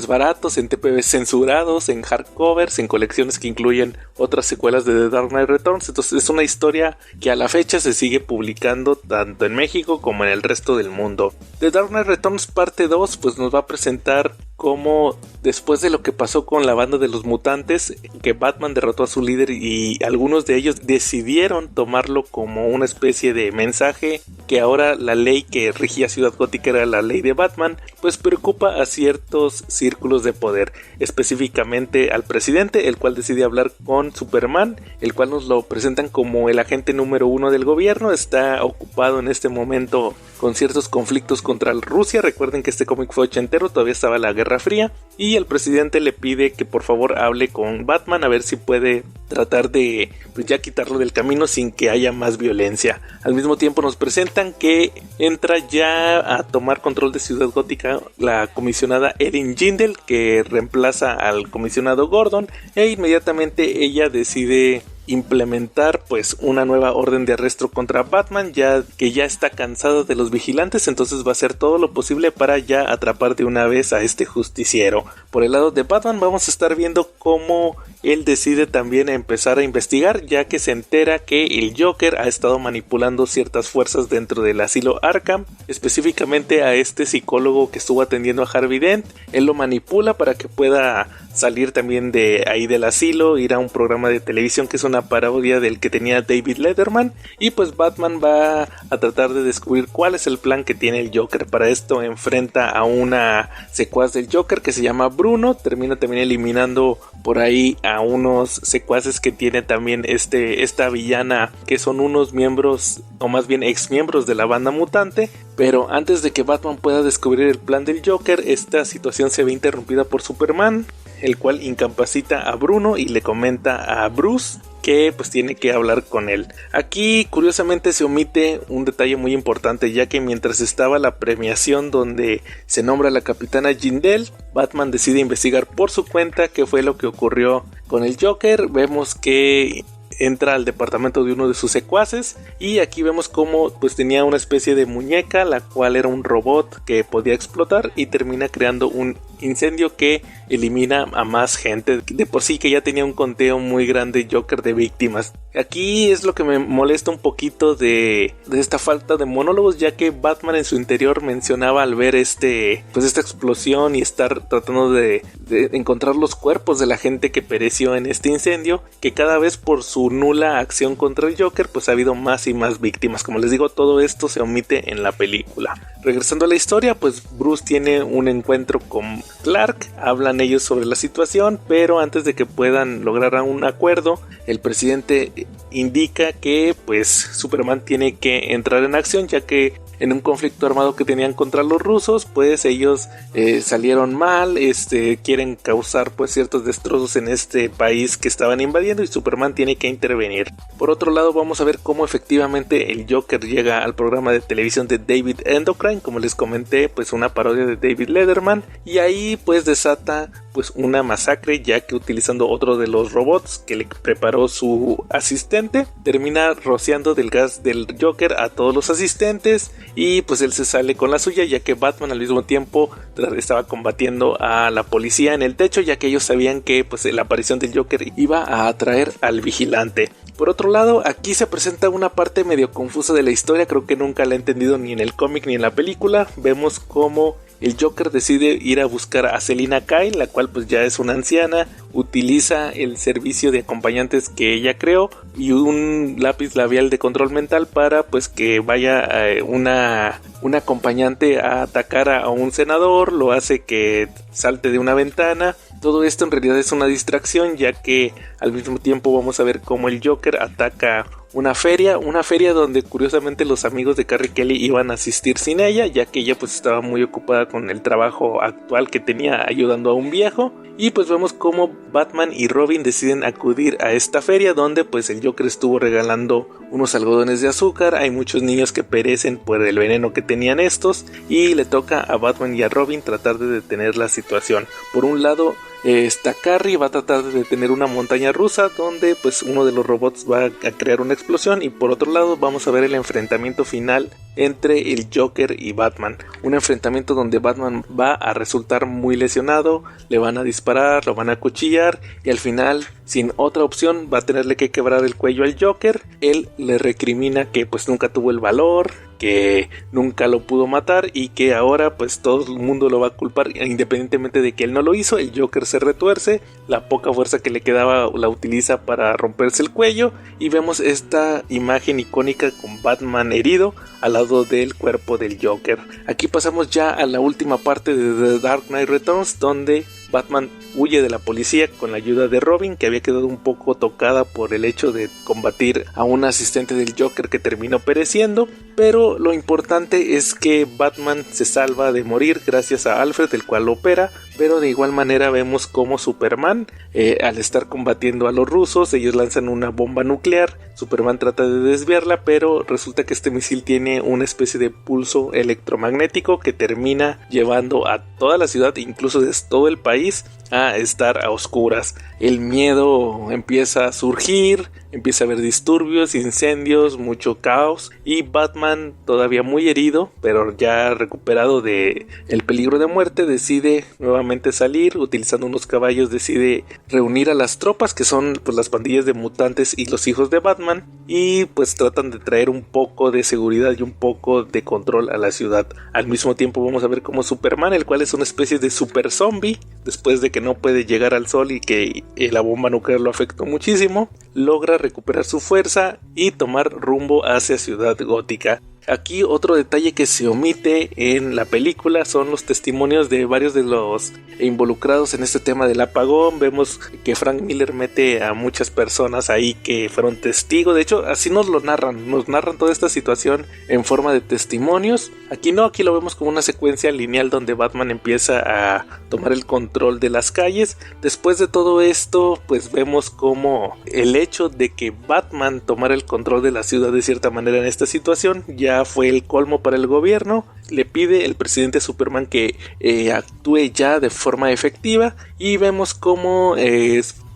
baratos, en TPBs censurados, en hardcovers, en colecciones que incluyen otras secuelas de The Dark Knight Returns. Entonces es una historia que a la fecha se sigue publicando tanto en México como en el resto del mundo. The Dark Knight Returns parte 2 pues nos va a presentar cómo después de lo que pasó con la banda de los mutantes, que Batman derrotó a su líder y algunos de ellos decidieron tomarlo como una especie de mensaje, que ahora la ley que regía Ciudad Gótica era la ley de Batman, pues preocupa a ciertos círculos de poder, específicamente al presidente, el cual decide hablar con Superman, el cual nos lo presentan como el agente número 1 del gobierno. Está ocupado en este momento con ciertos conflictos contra Rusia. Recuerden que este cómic fue ochentero, todavía estaba la Guerra Fría, y el presidente le pide que por favor hable con Batman a ver si puede tratar de pues ya quitarlo del camino sin que haya más violencia. Al mismo tiempo nos presentan que entra ya a tomar control de Ciudad Gótica la comisionada Erin Jindal, que reemplaza al comisionado Gordon, e inmediatamente ella decide implementar pues una nueva orden de arresto contra Batman, ya que ya está cansado de los vigilantes, entonces va a hacer todo lo posible para ya atrapar de una vez a este justiciero. Por el lado de Batman vamos a estar viendo cómo él decide también empezar a investigar, ya que se entera que el Joker ha estado manipulando ciertas fuerzas dentro del asilo Arkham, específicamente a este psicólogo que estuvo atendiendo a Harvey Dent. Él lo manipula para que pueda salir también de ahí del asilo, ir a un programa de televisión que es una parodia del que tenía David Letterman, y pues Batman va a tratar de descubrir cuál es el plan que tiene el Joker. Para esto enfrenta a una secuaz del Joker que se llama Bruno, termina también eliminando por ahí a unos secuaces que tiene también esta villana, que son unos miembros, o más bien ex miembros de la banda mutante. Pero antes de que Batman pueda descubrir el plan del Joker, esta situación se ve interrumpida por Superman, el cual incapacita a Bruno y le comenta a Bruce que pues tiene que hablar con él. Aquí curiosamente se omite un detalle muy importante, ya que mientras estaba la premiación donde se nombra a la capitana Jindal, Batman decide investigar por su cuenta qué fue lo que ocurrió con el Joker. Vemos que entra al departamento de uno de sus secuaces, y aquí vemos cómo pues tenía una especie de muñeca, la cual era un robot que podía explotar, y termina creando un incendio que elimina a más gente. De por sí que ya tenía un conteo muy grande Joker de víctimas. Aquí es lo que me molesta un poquito de esta falta de monólogos, ya que Batman en su interior mencionaba al ver esta explosión y estar tratando de encontrar los cuerpos de la gente que pereció en este incendio, que cada vez por su nula acción contra el Joker pues ha habido más y más víctimas. Como les digo, todo esto se omite en la película. Regresando a la historia, pues Bruce tiene un encuentro con Clark, hablan ellos sobre la situación, pero antes de que puedan lograr un acuerdo, el presidente indica que pues Superman tiene que entrar en acción, ya que en un conflicto armado que tenían contra los rusos, pues ellos salieron mal, quieren causar pues ciertos destrozos en este país que estaban invadiendo, y Superman tiene que intervenir. Por otro lado, vamos a ver cómo efectivamente el Joker llega al programa de televisión de David Endocrine, como les comenté, pues una parodia de David Letterman, y ahí pues desata pues una masacre, ya que utilizando otro de los robots que le preparó su asistente, termina rociando del gas del Joker a todos los asistentes, y pues él se sale con la suya, ya que Batman al mismo tiempo estaba combatiendo a la policía en el techo, ya que ellos sabían que pues la aparición del Joker iba a atraer al vigilante. Por otro lado, aquí se presenta una parte medio confusa de la historia, creo que nunca la he entendido ni en el cómic ni en la película. Vemos cómo el Joker decide ir a buscar a Selina Kyle, la cual pues ya es una anciana, utiliza el servicio de acompañantes que ella creó y un lápiz labial de control mental para pues que vaya una acompañante a atacar a un senador, lo hace que salte de una ventana. Todo esto en realidad es una distracción, ya que al mismo tiempo vamos a ver cómo el Joker ataca una feria donde curiosamente los amigos de Carrie Kelly iban a asistir sin ella, ya que ella pues estaba muy ocupada con el trabajo actual que tenía ayudando a un viejo. Y pues vemos cómo Batman y Robin deciden acudir a esta feria, donde pues el Joker estuvo regalando unos algodones de azúcar. Hay muchos niños que perecen por el veneno que tenían estos, y le toca a Batman y a Robin tratar de detener la situación. Por un lado, Carrie va a tratar de detener una montaña rusa donde pues uno de los robots va a crear una explosión, y por otro lado vamos a ver el enfrentamiento final entre el Joker y Batman, un enfrentamiento donde Batman va a resultar muy lesionado, le van a disparar, lo van a acuchillar, y al final, sin otra opción, va a tenerle que quebrar el cuello al Joker. Él le recrimina que pues nunca tuvo el valor, que nunca lo pudo matar, y que ahora pues todo el mundo lo va a culpar independientemente de que él no lo hizo. El Joker se retuerce, la poca fuerza que le quedaba la utiliza para romperse el cuello, y vemos esta imagen icónica con Batman herido al lado del cuerpo del Joker. Aquí pasamos ya a la última parte de The Dark Knight Returns, donde Batman huye de la policía con la ayuda de Robin, que había quedado un poco tocada por el hecho de combatir a un asistente del Joker que terminó pereciendo. pero lo importante es que Batman se salva de morir gracias a Alfred, el cual lo opera, pero de igual manera vemos como Superman, al estar combatiendo a los rusos, ellos lanzan una bomba nuclear, Superman trata de desviarla, pero resulta que este misil tiene una especie de pulso electromagnético que termina llevando a toda la ciudad, incluso desde todo el país, a estar a oscuras. El miedo empieza a surgir, empieza a haber disturbios, incendios, mucho caos, y Batman, todavía muy herido, pero ya recuperado de el peligro de muerte, decide nuevamente salir, utilizando unos caballos decide reunir a las tropas, que son pues las pandillas de mutantes y los hijos de Batman, y pues tratan de traer un poco de seguridad y un poco de control a la ciudad. Al mismo tiempo vamos a ver como Superman, el cual es una especie de super zombie, después de que no puede llegar al sol y que la bomba nuclear lo afectó muchísimo, logra recuperar su fuerza y tomar rumbo hacia Ciudad Gótica. Aquí otro detalle que se omite en la película son los testimonios de varios de los involucrados en este tema del apagón. Vemos que Frank Miller mete a muchas personas ahí que fueron testigos. De hecho, así nos narran toda esta situación en forma de testimonios. Aquí no, aquí lo vemos como una secuencia lineal donde Batman empieza a tomar el control de las calles. Después de todo esto, pues vemos como el hecho de que Batman tomara el control de la ciudad de cierta manera en esta situación ya fue el colmo para el gobierno. Le pide el presidente Superman que actúe ya de forma efectiva, y vemos cómo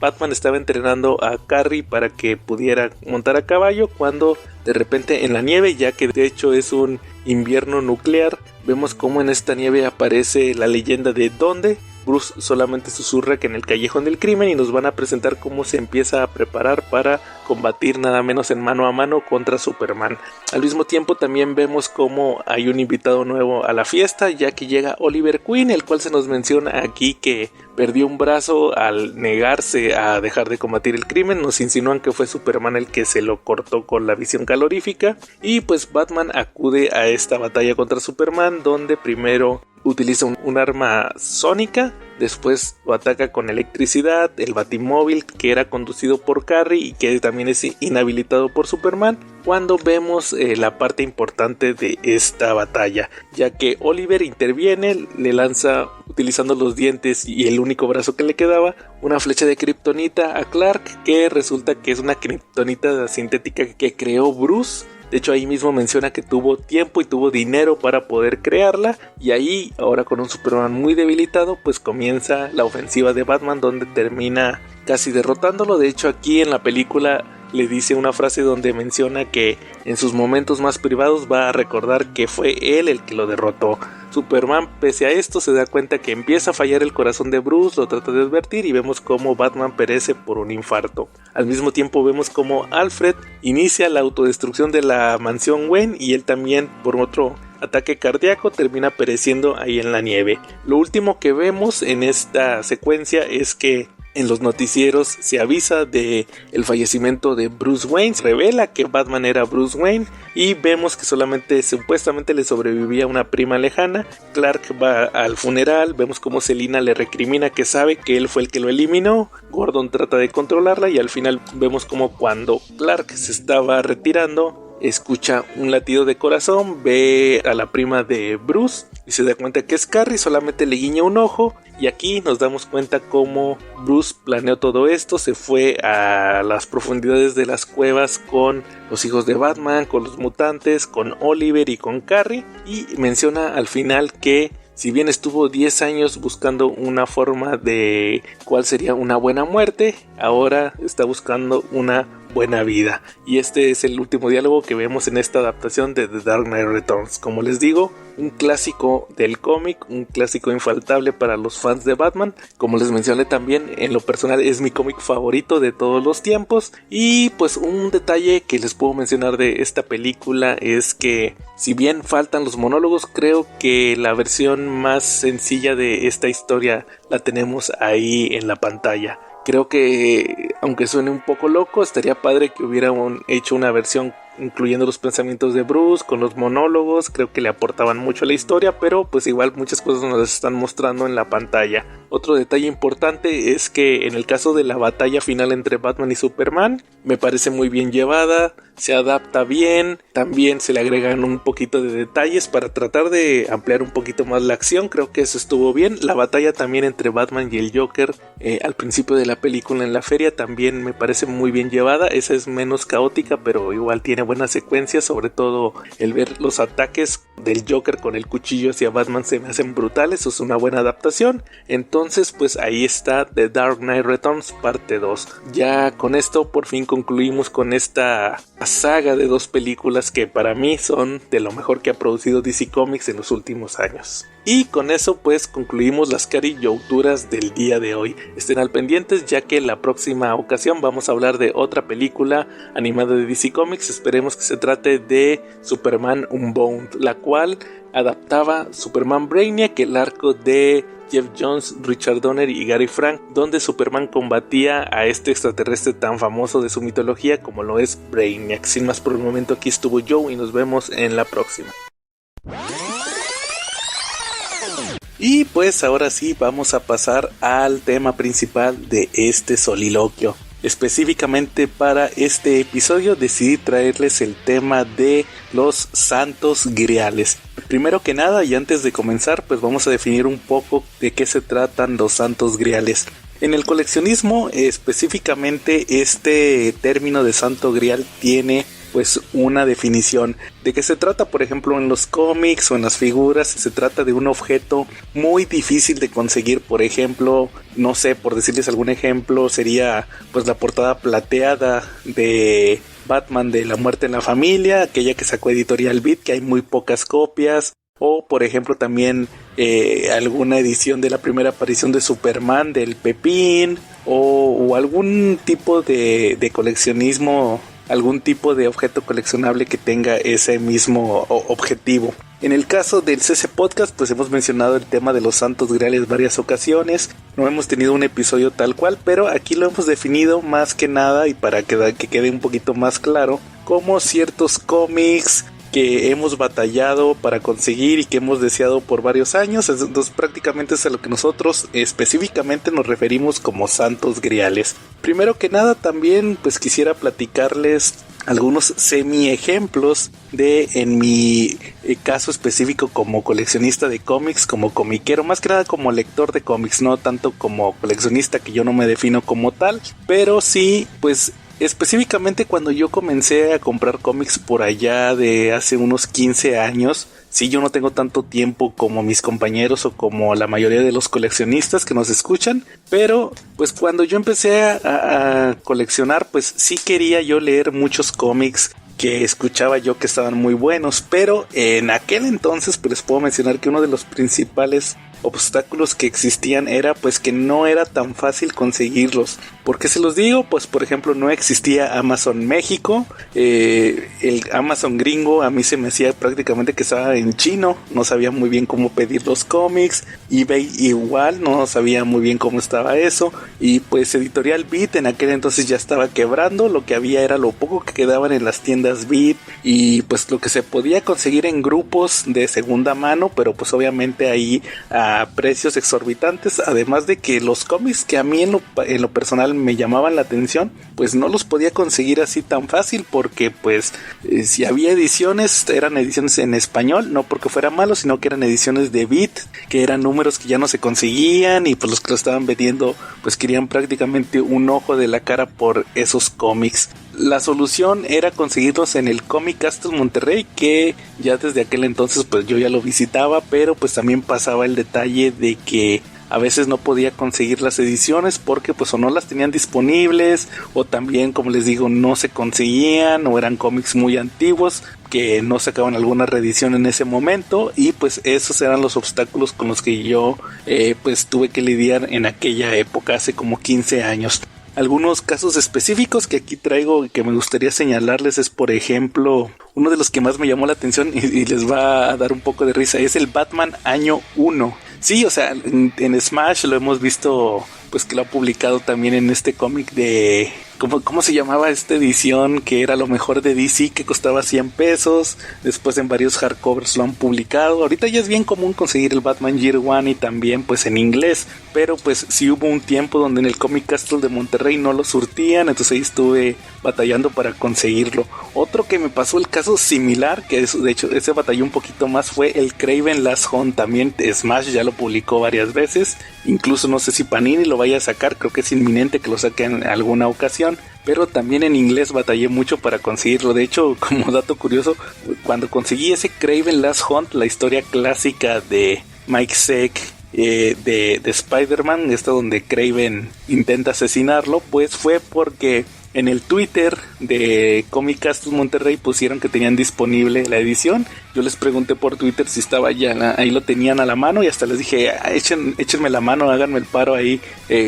Batman estaba entrenando a Carrie para que pudiera montar a caballo, cuando de repente en la nieve, ya que de hecho es un invierno nuclear, vemos cómo en esta nieve aparece la leyenda de ¿dónde? Bruce solamente susurra que en el callejón del crimen, y nos van a presentar cómo se empieza a preparar para combatir nada menos en mano a mano contra Superman. Al mismo tiempo también vemos cómo hay un invitado nuevo a la fiesta, ya que llega Oliver Queen, el cual se nos menciona aquí que perdió un brazo al negarse a dejar de combatir el crimen. Nos insinúan que fue Superman el que se lo cortó con la visión calorífica, y pues Batman acude a esta batalla contra Superman, donde primero utiliza un arma sónica, después lo ataca con electricidad, el batimóvil que era conducido por Carrie y que también es inhabilitado por Superman, cuando vemos la parte importante de esta batalla, ya que Oliver interviene, le lanza, utilizando los dientes y el único brazo que le quedaba, una flecha de kriptonita a Clark, que resulta que es una kriptonita sintética que creó Bruce. De hecho, ahí mismo menciona que tuvo tiempo y tuvo dinero para poder crearla, y ahí, ahora con un Superman muy debilitado, pues comienza la ofensiva de Batman, donde termina casi derrotándolo. De hecho, aquí en la película le dice una frase donde menciona que en sus momentos más privados va a recordar que fue él el que lo derrotó. Superman, pese a esto, se da cuenta que empieza a fallar el corazón de Bruce, lo trata de advertir, y vemos cómo Batman perece por un infarto. Al mismo tiempo vemos cómo Alfred inicia la autodestrucción de la mansión Wayne, y él también, por otro ataque cardíaco, termina pereciendo ahí en la nieve. Lo último que vemos en esta secuencia es que en los noticieros se avisa de el fallecimiento de Bruce Wayne, se revela que Batman era Bruce Wayne, y vemos que solamente supuestamente le sobrevivía una prima lejana. Clark va al funeral, vemos como Selina le recrimina que sabe que él fue el que lo eliminó. Gordon trata de controlarla, y al final vemos como cuando Clark se estaba retirando, escucha un latido de corazón, ve a la prima de Bruce y se da cuenta que es Carrie, solamente le guiña un ojo, y aquí nos damos cuenta cómo Bruce planeó todo esto. Se fue a las profundidades de las cuevas con los hijos de Batman, con los mutantes, con Oliver y con Carrie, y menciona al final que si bien estuvo 10 años buscando una forma de cuál sería una buena muerte, ahora está buscando una buena vida. Y este es el último diálogo que vemos en esta adaptación de The Dark Knight Returns. Como les digo, un clásico del cómic, un clásico infaltable para los fans de Batman. Como les mencioné también, en lo personal es mi cómic favorito de todos los tiempos. Y pues un detalle que les puedo mencionar de esta película es que, si bien faltan los monólogos, creo que la versión más sencilla de esta historia la tenemos ahí en la pantalla. Creo que, aunque suene un poco loco, estaría padre que hubieran hecho una versión incluyendo los pensamientos de Bruce con los monólogos. Creo que le aportaban mucho a la historia, pero pues igual muchas cosas nos las están mostrando en la pantalla. Otro detalle importante es que en el caso de la batalla final entre Batman y Superman, me parece muy bien llevada. se adapta bien, también se le agregan un poquito de detalles para tratar de ampliar un poquito más la acción. Creo que eso estuvo bien. La batalla también entre Batman y el Joker al principio de la película en la feria también me parece muy bien llevada. Esa es menos caótica, pero igual tiene buenas secuencias, sobre todo el ver los ataques del Joker con el cuchillo hacia Batman se me hacen brutales. Eso es una buena adaptación. Entonces pues ahí está The Dark Knight Returns parte 2. Ya con esto por fin concluimos con esta saga de 2 películas que para mí son de lo mejor que ha producido DC Comics en los últimos años. Y con eso pues concluimos las carillauturas del día de hoy. Estén al pendientes, ya que la próxima ocasión vamos a hablar de otra película animada de DC Comics. Esperemos que se trate de Superman Unbound, la cual adaptaba Superman Brainiac, el arco de Jeff Jones, Richard Donner y Gary Frank, donde Superman combatía a este extraterrestre tan famoso de su mitología como lo es Brainiac. Sin más por el momento, aquí estuvo Joe y nos vemos en la próxima. Y pues ahora sí vamos a pasar al tema principal de este soliloquio. Específicamente para este episodio decidí traerles el tema de los santos griales. Primero que nada y antes de comenzar pues vamos a definir un poco de qué se tratan los santos griales. En el coleccionismo específicamente este término de santo grial tiene pues una definición. ¿De qué se trata? Por ejemplo, en los cómics o en las figuras se trata de un objeto muy difícil de conseguir. Por ejemplo, no sé, por decirles algún ejemplo, sería pues la portada plateada de Batman de La Muerte en la Familia, aquella que sacó Editorial Beat, que hay muy pocas copias. O por ejemplo también alguna edición de la primera aparición de Superman del Pepín, o algún tipo de coleccionismo, algún tipo de objeto coleccionable que tenga ese mismo objetivo. En el caso del CC Podcast pues hemos mencionado el tema de los santos griales varias ocasiones. No hemos tenido un episodio tal cual, pero aquí lo hemos definido más que nada y para que quede un poquito más claro, como ciertos cómics que hemos batallado para conseguir y que hemos deseado por varios años. Entonces prácticamente es a lo que nosotros específicamente nos referimos como santos griales. Primero que nada también pues quisiera platicarles algunos semi ejemplos de en mi caso específico como coleccionista de cómics, como comiquero, más que nada como lector de cómics, no tanto como coleccionista, que yo no me defino como tal, pero sí pues específicamente cuando yo comencé a comprar cómics por allá de hace unos 15 años, sí, yo no tengo tanto tiempo como mis compañeros o como la mayoría de los coleccionistas que nos escuchan, pero pues cuando yo empecé a coleccionar, pues sí quería yo leer muchos cómics que escuchaba yo que estaban muy buenos, pero en aquel entonces pues les puedo mencionar que uno de los principales obstáculos que existían era pues que no era tan fácil conseguirlos. ¿Por qué se los digo? Pues por ejemplo no existía Amazon México, el Amazon gringo a mí se me hacía prácticamente que estaba en chino, no sabía muy bien cómo pedir los cómics. eBay igual no sabía muy bien cómo estaba eso, y pues Editorial Beat en aquel entonces ya estaba quebrando, lo que había era lo poco que quedaban en las tiendas Beat y pues lo que se podía conseguir en grupos de segunda mano, pero pues obviamente ahí a precios exorbitantes, además de que los cómics que a mí en lo personal me llamaban la atención, pues no los podía conseguir así tan fácil, porque pues si había ediciones, eran ediciones en español, no porque fuera malo, sino que eran ediciones de Beat, que eran números que ya no se conseguían, y pues los que lo estaban vendiendo pues querían prácticamente un ojo de la cara por esos cómics. La solución era conseguirlos en el Comic Castle Monterrey, que ya desde aquel entonces pues yo ya lo visitaba, pero pues también pasaba el detalle de que a veces no podía conseguir las ediciones porque pues o no las tenían disponibles, o también, como les digo, no se conseguían, o eran cómics muy antiguos que no sacaban alguna reedición en ese momento, y pues esos eran los obstáculos con los que yo pues tuve que lidiar en aquella época, hace como 15 años. Algunos casos específicos que aquí traigo y que me gustaría señalarles es, por ejemplo, uno de los que más me llamó la atención y les va a dar un poco de risa, es el Batman Año 1. Sí, o sea, en Smash lo hemos visto pues que lo ha publicado también en este cómic de... ¿Cómo se llamaba esta edición? Que era lo mejor de DC, que costaba 100 pesos. Después en varios hardcovers lo han publicado. Ahorita ya es bien común conseguir el Batman Year One y también pues en inglés. Pero pues sí hubo un tiempo donde en el Comic Castle de Monterrey no lo surtían. Entonces ahí estuve batallando para conseguirlo. Otro que me pasó el caso similar, que de hecho ese batalló un poquito más, fue el Kraven Last Hunt. También Smash ya lo publicó varias veces. Incluso no sé si Panini lo vaya a sacar. Creo que es inminente que lo saquen en alguna ocasión. Pero también en inglés batallé mucho para conseguirlo. De hecho, como dato curioso, cuando conseguí ese Kraven Last Hunt, la historia clásica de Mike Zeck de Spider-Man, esta donde Kraven intenta asesinarlo, pues fue porque en el Twitter de Comic Castle Monterrey pusieron que tenían disponible la edición. Yo les pregunté por Twitter si estaba ya, ahí lo tenían a la mano, y hasta les dije, échenme la mano, háganme el paro ahí,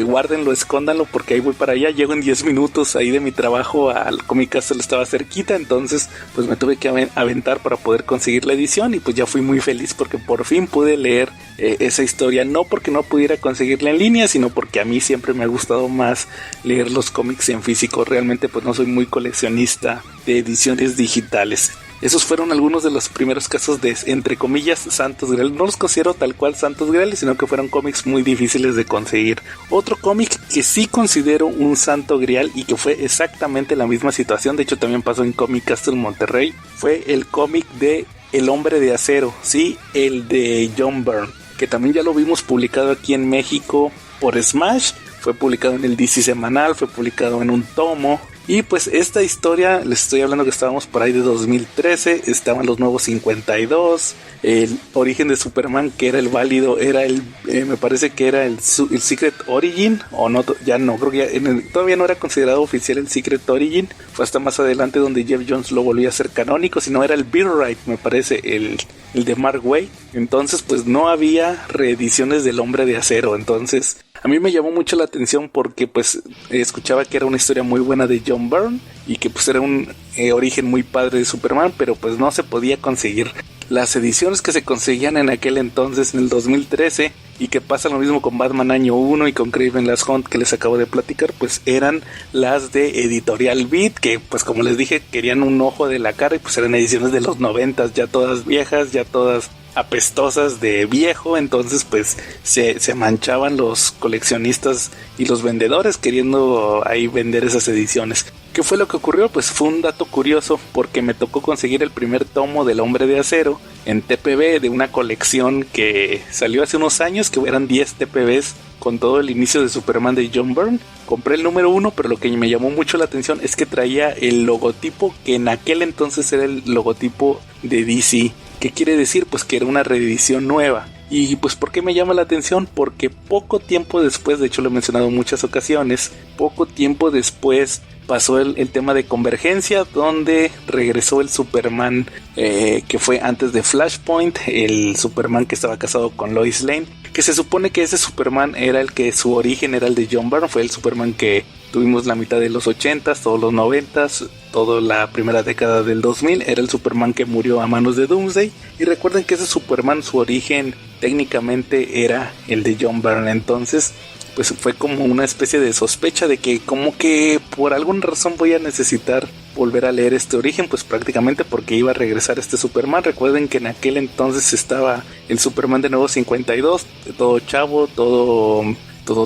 guárdenlo, escóndanlo, porque ahí voy para allá. Llego en 10 minutos ahí de mi trabajo al Comic Castle, estaba cerquita, entonces pues me tuve que aventar para poder conseguir la edición, y pues ya fui muy feliz porque por fin pude leer esa historia, no porque no pudiera conseguirla en línea, sino porque a mí siempre me ha gustado más leer los cómics en físico. Realmente pues no soy muy coleccionista de ediciones digitales. Esos fueron algunos de los primeros casos de, entre comillas, Santos Grial. No los considero tal cual Santos Grial, sino que fueron cómics muy difíciles de conseguir. Otro cómic que sí considero un Santo Grial y que fue exactamente la misma situación, de hecho también pasó en Comic Castle Monterrey, fue el cómic de El Hombre de Acero, sí, el de John Byrne, que también ya lo vimos publicado aquí en México por Smash. Fue publicado en el DC semanal, fue publicado en un tomo. Y pues esta historia, les estoy hablando que estábamos por ahí de 2013, estaban los nuevos 52, el origen de Superman, que era el válido, era el, me parece que era el Secret Origin, o no, ya no, creo que ya, todavía no era considerado oficial el Secret Origin, fue hasta más adelante donde Jeff Jones lo volvió a hacer canónico, sino era el Birthright, me parece, el de Mark Waid. Entonces pues no había reediciones del Hombre de Acero, entonces a mí me llamó mucho la atención porque pues escuchaba que era una historia muy buena de John Byrne y que pues era un origen muy padre de Superman, pero pues no se podía conseguir. Las ediciones que se conseguían en aquel entonces, en el 2013, y que pasa lo mismo con Batman Año 1 y con Kraven Last Hunt que les acabo de platicar, pues eran las de Editorial Beat, que pues como les dije querían un ojo de la cara, y pues eran ediciones de los 90, ya todas viejas, ya todas apestosas de viejo. Entonces pues se manchaban los coleccionistas y los vendedores queriendo ahí vender esas ediciones. ¿Qué fue lo que ocurrió? Pues fue un dato curioso, porque me tocó conseguir el primer tomo del Hombre de Acero en TPB de una colección que salió hace unos años, que eran 10 TPBs con todo el inicio de Superman de John Byrne. Compré el número 1, pero lo que me llamó mucho la atención es que traía el logotipo que en aquel entonces era el logotipo de DC. ¿Qué quiere decir? Pues que era una reedición nueva. Y pues ¿por qué me llama la atención? Porque poco tiempo después, de hecho lo he mencionado en muchas ocasiones, poco tiempo después pasó el tema de Convergencia, donde regresó el Superman que fue antes de Flashpoint, el Superman que estaba casado con Lois Lane, que se supone que ese Superman era el que su origen era el de John Byrne, fue el Superman que tuvimos la mitad de los 80s, todos los 90s, toda la primera década del 2000, era el Superman que murió a manos de Doomsday. Y recuerden que ese Superman, su origen técnicamente era el de John Byrne. Entonces pues fue como una especie de sospecha de que como que por alguna razón voy a necesitar volver a leer este origen, pues prácticamente porque iba a regresar este Superman. Recuerden que en aquel entonces estaba el Superman de nuevo 52, todo chavo, todo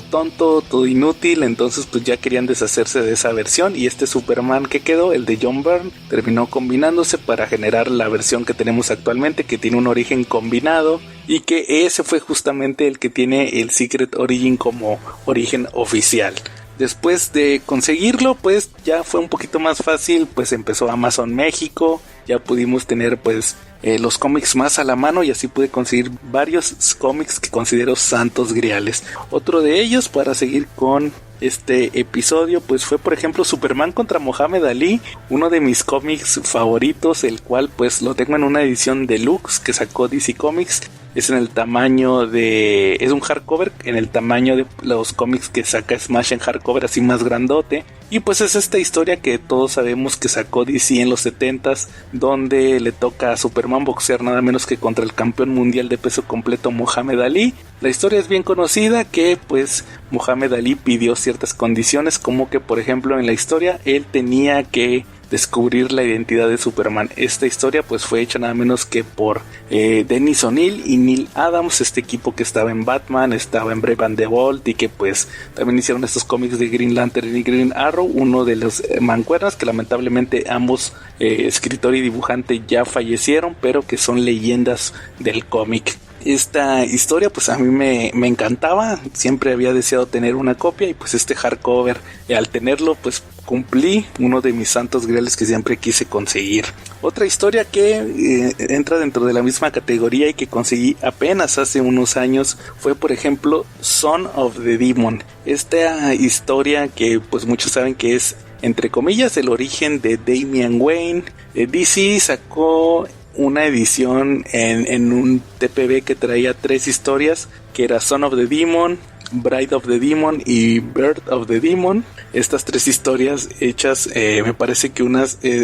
tonto, todo inútil. Entonces pues ya querían deshacerse de esa versión, y este Superman que quedó, el de John Byrne, terminó combinándose para generar la versión que tenemos actualmente, que tiene un origen combinado, y que ese fue justamente el que tiene el Secret Origin como origen oficial. Después de conseguirlo, pues ya fue un poquito más fácil, pues empezó Amazon México, ya pudimos tener pues los cómics más a la mano, y así pude conseguir varios cómics que considero santos griales. Otro de ellos, para seguir con este episodio, pues fue por ejemplo Superman contra Mohamed Ali, uno de mis cómics favoritos, el cual pues lo tengo en una edición deluxe que sacó DC Comics. es en el tamaño de... es un hardcover en el tamaño de los cómics que saca Smash en hardcover, así más grandote. Y pues es esta historia que todos sabemos que sacó DC en los 70s, donde le toca a Superman boxear nada menos que contra el campeón mundial de peso completo Muhammad Ali. La historia es bien conocida, que pues Muhammad Ali pidió ciertas condiciones, como que por ejemplo en la historia él tenía que descubrir la identidad de Superman. Esta historia pues fue hecha nada menos que por Dennis O'Neil y Neil Adams, este equipo que estaba en Batman, estaba en Brave and the Bold, y que pues también hicieron estos cómics de Green Lantern y Green Arrow, uno de los mancuernas que lamentablemente ambos escritor y dibujante ya fallecieron, pero que son leyendas del cómic. Esta historia pues a mí me encantaba, siempre había deseado tener una copia, y pues este hardcover, al tenerlo pues cumplí uno de mis santos griales que siempre quise conseguir. Otra historia que entra dentro de la misma categoría y que conseguí apenas hace unos años fue por ejemplo Son of the Demon. Esta historia que pues muchos saben que es entre comillas el origen de Damian Wayne. DC sacó una edición en un TPB que traía 3 historias, que era Son of the Demon, Bride of the Demon y Bird of the Demon. Estas 3 historias hechas, me parece que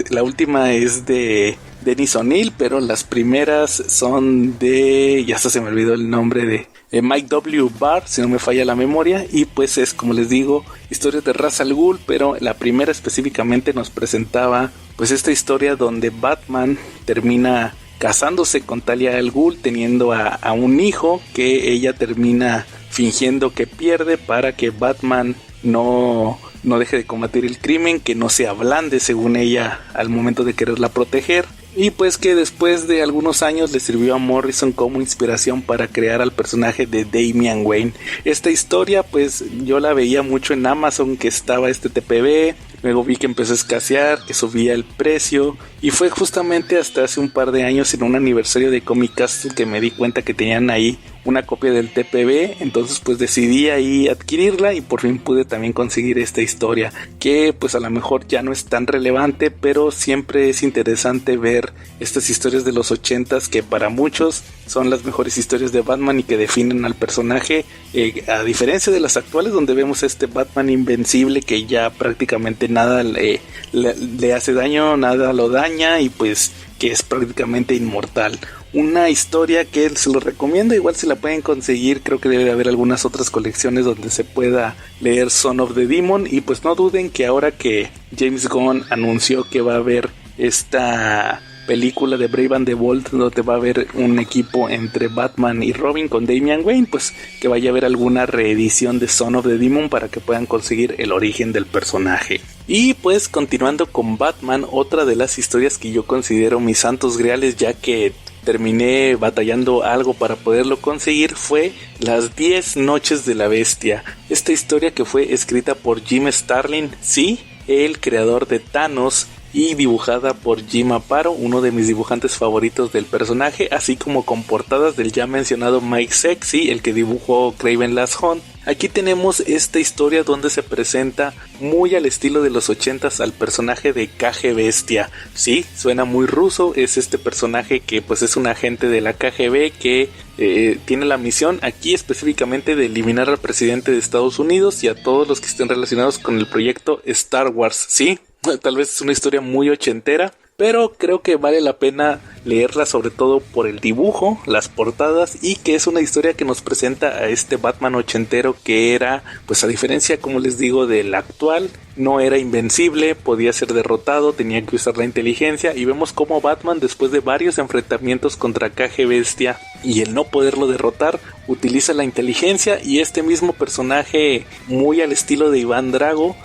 la última es de Dennis O'Neil, pero las primeras son de, ya hasta se me olvidó el nombre, de Mike W. Barr, si no me falla la memoria. Y pues es, como les digo, historias de Ra's al Ghul, pero la primera específicamente nos presentaba pues esta historia donde Batman termina casándose con Talia al Ghul, teniendo a un hijo que ella termina fingiendo que pierde para que Batman no deje de combatir el crimen, que no se ablande según ella al momento de quererla proteger. Y pues que después de algunos años le sirvió a Morrison como inspiración para crear al personaje de Damian Wayne. Esta historia pues yo la veía mucho en Amazon, que estaba este TPB. Luego vi que empezó a escasear, que subía el precio, y fue justamente hasta hace un par de años en un aniversario de Comic Castle que me di cuenta que tenían ahí una copia del TPB. Entonces pues decidí ahí adquirirla y por fin pude también conseguir esta historia, que pues a lo mejor ya no es tan relevante, pero siempre es interesante ver estas historias de los 80s que para muchos son las mejores historias de Batman y que definen al personaje, a diferencia de las actuales donde vemos este Batman invencible que ya prácticamente nada le hace daño, nada lo daña, y pues que es prácticamente inmortal. Una historia que se lo recomiendo, igual si la pueden conseguir, creo que debe haber algunas otras colecciones donde se pueda leer Son of the Demon. Y pues no duden que ahora que James Gunn anunció que va a haber esta película de Brave and the Bold, donde va a haber un equipo entre Batman y Robin con Damian Wayne, pues que vaya a haber alguna reedición de Son of the Demon para que puedan conseguir el origen del personaje. Y pues continuando con Batman, otra de las historias que yo considero mis santos griales, ya que terminé batallando algo para poderlo conseguir, fue Las 10 Noches de la Bestia. Esta historia que fue escrita por Jim Starlin, sí, el creador de Thanos, y dibujada por Jim Aparo, uno de mis dibujantes favoritos del personaje, así como con portadas del ya mencionado Mike Sexy, el que dibujó Kraven Last Hunt. Aquí tenemos esta historia donde se presenta muy al estilo de los 80s al personaje de KG Bestia. Sí, suena muy ruso, es este personaje que pues es un agente de la KGB que tiene la misión aquí específicamente de eliminar al presidente de Estados Unidos y a todos los que estén relacionados con el proyecto Star Wars. Sí, tal vez es una historia muy ochentera, pero creo que vale la pena leerla, sobre todo por el dibujo, las portadas, y que es una historia que nos presenta a este Batman ochentero que era, pues a diferencia, como les digo, del actual, no era invencible, podía ser derrotado, tenía que usar la inteligencia, y vemos cómo Batman, después de varios enfrentamientos contra KG Bestia y el no poderlo derrotar, utiliza la inteligencia, y este mismo personaje, muy al estilo de Iván Drago,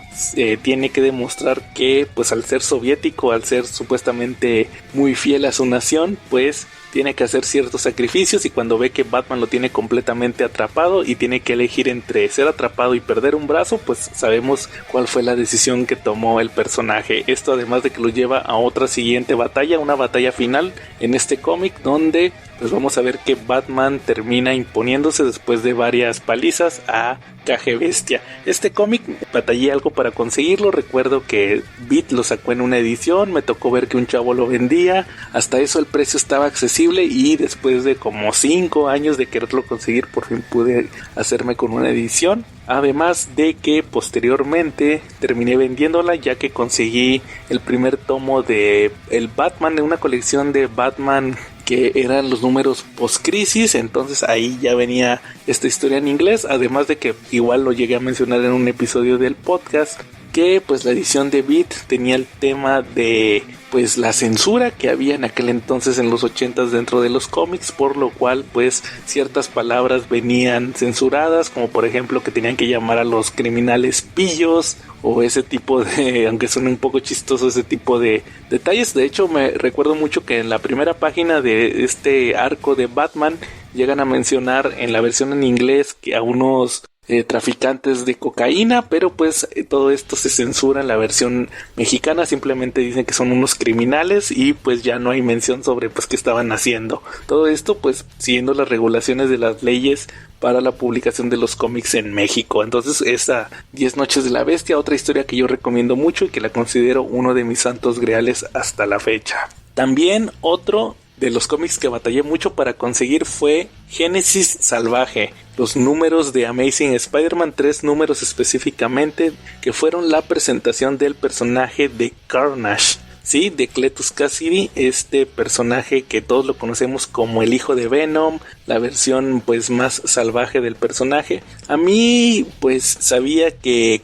tiene que demostrar que pues al ser soviético, al ser supuestamente muy fiel a su nación, pues tiene que hacer ciertos sacrificios, y cuando ve que Batman lo tiene completamente atrapado y tiene que elegir entre ser atrapado y perder un brazo, pues sabemos cuál fue la decisión que tomó el personaje. Esto además de que lo lleva a otra siguiente batalla, una batalla final en este cómic donde pues vamos a ver que Batman termina imponiéndose después de varias palizas a Caje Bestia. Este cómic batallé algo para conseguirlo, recuerdo que Beat lo sacó en una edición, me tocó ver que un chavo lo vendía, hasta eso el precio estaba accesible y después de como 5 años de quererlo conseguir por fin pude hacerme con una edición. Además de que posteriormente terminé vendiéndola ya que conseguí el primer tomo de el Batman, de una colección de Batman que eran los números post-crisis, entonces ahí ya venía esta historia en inglés, además de que igual lo llegué a mencionar en un episodio del podcast, que pues la edición de Beat tenía el tema de pues la censura que había en aquel entonces en los 80s dentro de los cómics, por lo cual pues ciertas palabras venían censuradas, como por ejemplo que tenían que llamar a los criminales pillos o ese tipo de, aunque suene un poco chistoso ese tipo de detalles. De hecho me recuerdo mucho que en la primera página de este arco de Batman llegan a mencionar en la versión en inglés que a unos traficantes de cocaína, pero pues todo esto se censura en la versión mexicana, simplemente dicen que son unos criminales y pues ya no hay mención sobre pues qué estaban haciendo. Todo esto pues siguiendo las regulaciones de las leyes para la publicación de los cómics en México. Entonces esta 10 Noches de la Bestia, otra historia que yo recomiendo mucho y que la considero uno de mis santos griales hasta la fecha. También otro de los cómics que batallé mucho para conseguir fue Génesis Salvaje, los números de Amazing Spider-Man, 3 números específicamente, que fueron la presentación del personaje de Carnage, sí, de Cletus Kasady, este personaje que todos lo conocemos como el hijo de Venom, la versión pues más salvaje del personaje. A mí pues sabía que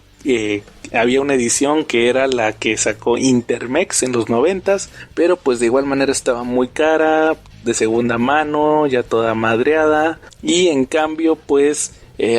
había una edición que era la que sacó Intermex en los 90s, pero pues de igual manera estaba muy cara, de segunda mano, ya toda madreada, y en cambio pues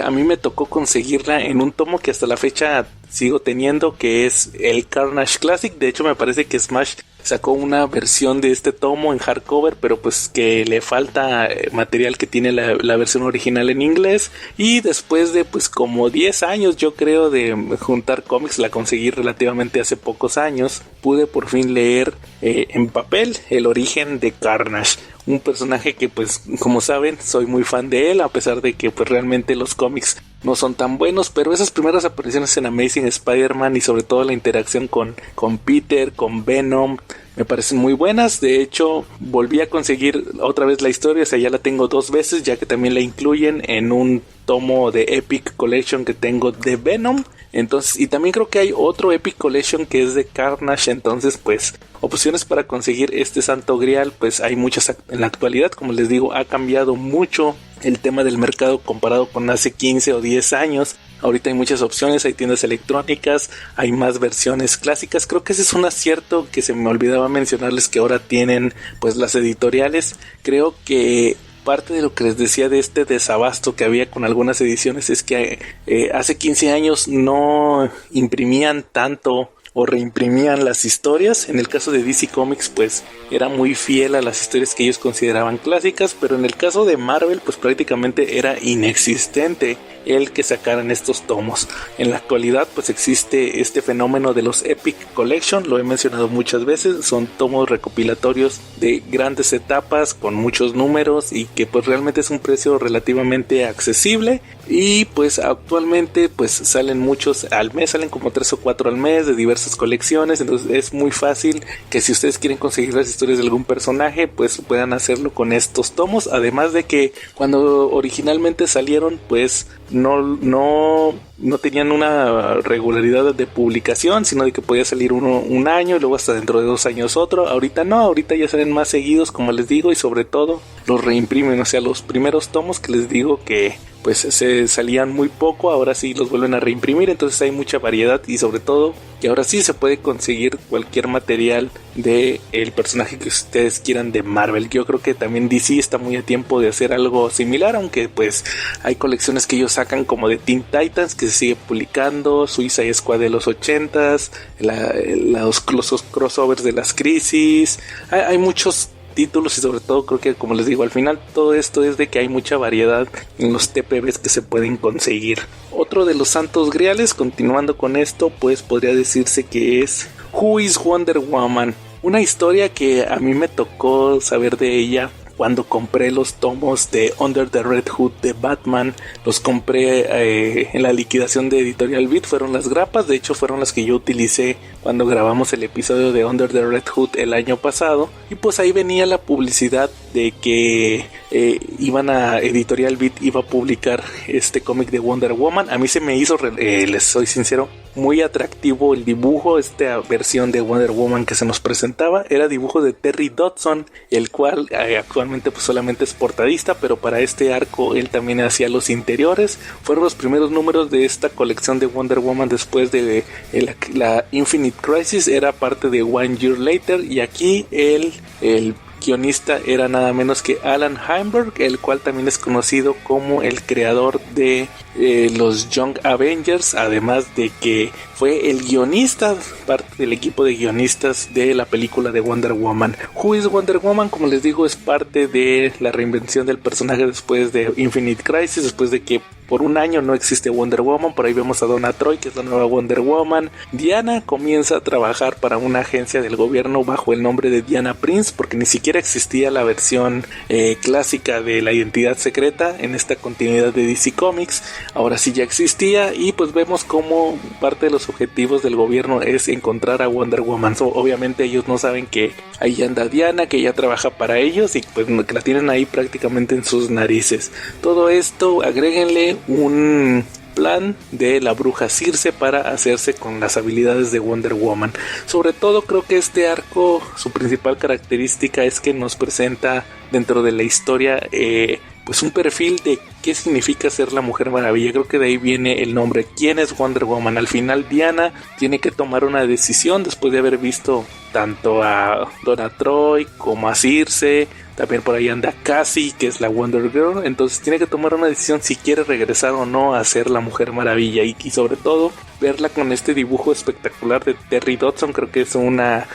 a mí me tocó conseguirla en un tomo que hasta la fecha sigo teniendo, que es el Carnage Classic. De hecho me parece que Smash sacó una versión de este tomo en hardcover, pero pues que le falta material que tiene la versión original en inglés, y después de pues como 10 años yo creo de juntar cómics, la conseguí relativamente hace pocos años, pude por fin leer en papel el origen de Carnage, un personaje que pues como saben soy muy fan de él, a pesar de que pues realmente los cómics no son tan buenos, pero esas primeras apariciones en Amazing Spider-Man y sobre todo la interacción con Peter, con Venom, me parecen muy buenas. De hecho volví a conseguir otra vez la historia, o sea ya la tengo 2 veces, ya que también la incluyen en un tomo de Epic Collection que tengo de Venom. Entonces, y también creo que hay otro Epic Collection que es de Carnage. Entonces pues opciones para conseguir este santo grial pues hay muchas en la actualidad. Como les digo, ha cambiado mucho el tema del mercado comparado con hace 15 o 10 años. Ahorita hay muchas opciones, hay tiendas electrónicas, hay más versiones clásicas. Creo que ese es un acierto que se me olvidaba mencionarles, que ahora tienen pues las editoriales. Creo que parte de lo que les decía de este desabasto que había con algunas ediciones es que hace 15 años no imprimían tanto o reimprimían las historias. En el caso de DC Comics pues era muy fiel a las historias que ellos consideraban clásicas, pero en el caso de Marvel pues prácticamente era inexistente el que sacaran estos tomos. En la actualidad pues existe este fenómeno de los Epic Collection, lo he mencionado muchas veces, son tomos recopilatorios de grandes etapas con muchos números y que pues realmente es un precio relativamente accesible, y pues actualmente pues salen muchos al mes, salen como 3 o 4 al mes de diversas colecciones. Entonces es muy fácil que si ustedes quieren conseguir las historias de algún personaje pues puedan hacerlo con estos tomos, además de que cuando originalmente salieron pues no tenían una regularidad de publicación, sino de que podía salir uno un año y luego hasta dentro de 2 años otro. Ahorita no, ahorita ya salen más seguidos, como les digo, y sobre todo los reimprimen. O sea, los primeros tomos que les digo que pues se salían muy poco, ahora sí los vuelven a reimprimir. Entonces hay mucha variedad, y sobre todo que ahora sí se puede conseguir cualquier material de el personaje que ustedes quieran de Marvel. Yo creo que también DC está muy a tiempo de hacer algo similar, aunque pues hay colecciones que ellos sacan como de Teen Titans que se sigue publicando, Suicide Squad de los 80s, los crossovers de las crisis. Hay muchos títulos, y sobre todo creo que, como les digo, al final todo esto es de que hay mucha variedad en los TPBs que se pueden conseguir. Otro de los santos griales, continuando con esto, pues podría decirse que es Who is Wonder Woman, una historia que a mí me tocó saber de ella cuando compré los tomos de Under the Red Hood de Batman. Los compré en la liquidación de Editorial Beat, fueron las grapas, de hecho fueron las que yo utilicé cuando grabamos el episodio de Under the Red Hood el año pasado. Y pues ahí venía la publicidad de que Editorial Beat iba a publicar este cómic de Wonder Woman. A mí se me hizo, les soy sincero, muy atractivo el dibujo. Esta versión de Wonder Woman que se nos presentaba era dibujo de Terry Dodson, el cual actualmente pues solamente es portadista, pero para este arco él también hacía los interiores. Fueron los primeros números de esta colección de Wonder Woman después de la Infinite Crisis, era parte de One Year Later, y aquí el guionista era nada menos que Alan Heinberg, el cual también es conocido como el creador de los Young Avengers, además de que fue el guionista, parte del equipo de guionistas de la película de Wonder Woman. Who is Wonder Woman, como les digo, es parte de la reinvención del personaje después de Infinite Crisis, después de que por un año no existe Wonder Woman. Por ahí vemos a Donna Troy, que es la nueva Wonder Woman. Diana comienza a trabajar para una agencia del gobierno bajo el nombre de Diana Prince, porque ni siquiera existía la versión clásica de la identidad secreta en esta continuidad de DC Comics. Ahora sí ya existía, y pues vemos como parte de los objetivos del gobierno es encontrar a Wonder Woman. Obviamente ellos no saben que ahí anda Diana, que ella trabaja para ellos, y pues que la tienen ahí prácticamente en sus narices. Todo esto, agréguenle un plan de la bruja Circe para hacerse con las habilidades de Wonder Woman. Sobre todo creo que este arco, su principal característica es que nos presenta dentro de la historia pues un perfil de qué significa ser la Mujer Maravilla. Creo que de ahí viene el nombre. ¿Quién es Wonder Woman? Al final Diana tiene que tomar una decisión después de haber visto tanto a Donna Troy como a Circe. También por ahí anda Cassie, que es la Wonder Girl. Entonces tiene que tomar una decisión si quiere regresar o no a ser la Mujer Maravilla. Y sobre todo verla con este dibujo espectacular de Terry Dodson, creo que es una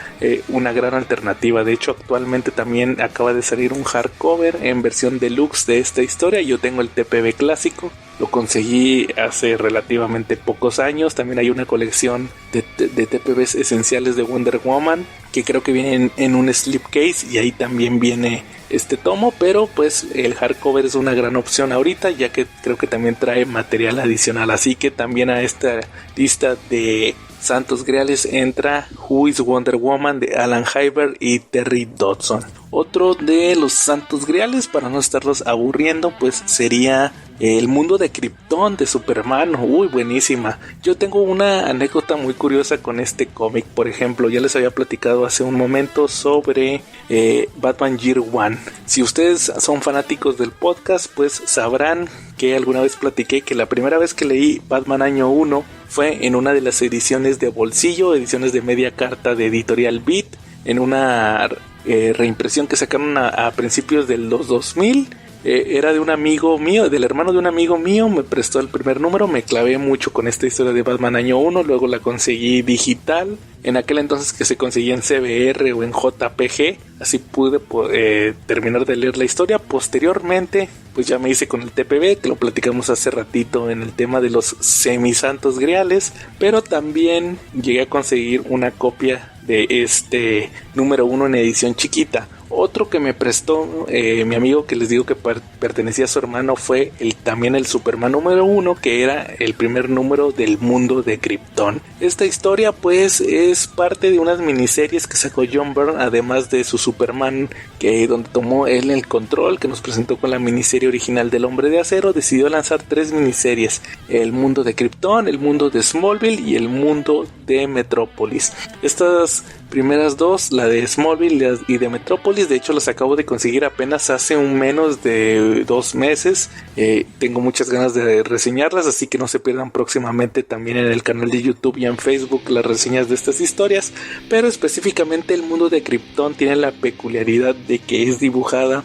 gran alternativa. De hecho, actualmente también acaba de salir un hardcover en versión deluxe de esta historia. Yo tengo el TPB clásico, lo conseguí hace relativamente pocos años. También hay una colección de TPBs esenciales de Wonder Woman, que creo que vienen en un slipcase, y ahí también viene este tomo, pero pues el hardcover es una gran opción ahorita, ya que creo que también trae material adicional. Así que también a esta lista de Santos Griales entra Who is Wonder Woman de Alan Heinberg y Terry Dodson. Otro de los Santos Griales, para no estarlos aburriendo, pues sería El Mundo de Krypton de Superman. Uy, buenísima. Yo tengo una anécdota muy curiosa con este cómic. Por ejemplo, ya les había platicado hace un momento sobre Batman Year One. Si ustedes son fanáticos del podcast, pues sabrán que alguna vez platiqué que la primera vez que leí Batman Año 1 fue en una de las ediciones de bolsillo, ediciones de media carta de Editorial Beat, en una reimpresión que sacaron a principios de los 2000. Era de un amigo mío, del hermano de un amigo mío, me prestó el primer número, me clavé mucho con esta historia de Batman Año 1, luego la conseguí digital, en aquel entonces que se conseguía en CBR o en JPG, así pude terminar de leer la historia. Posteriormente, pues ya me hice con el TPB, que lo platicamos hace ratito en el tema de los semisantos griales, pero también llegué a conseguir una copia de este número 1 en edición chiquita. Otro que me prestó mi amigo, que les digo que pertenecía a su hermano, fue también el Superman número 1, que era el primer número del Mundo de Krypton. Esta historia pues es parte de unas miniseries que sacó John Byrne, además de su Superman, donde tomó él el control, que nos presentó con la miniserie original del Hombre de Acero. Decidió lanzar 3 miniseries: el Mundo de Krypton, el Mundo de Smallville y el Mundo de Metrópolis. Estas primeras dos, la de Smallville y de Metrópolis, de hecho las acabo de conseguir apenas hace menos de 2 meses. Tengo muchas ganas de reseñarlas, así que no se pierdan próximamente también en el canal de YouTube y en Facebook las reseñas de estas historias. Pero específicamente el Mundo de Krypton tiene la peculiaridad de que es dibujada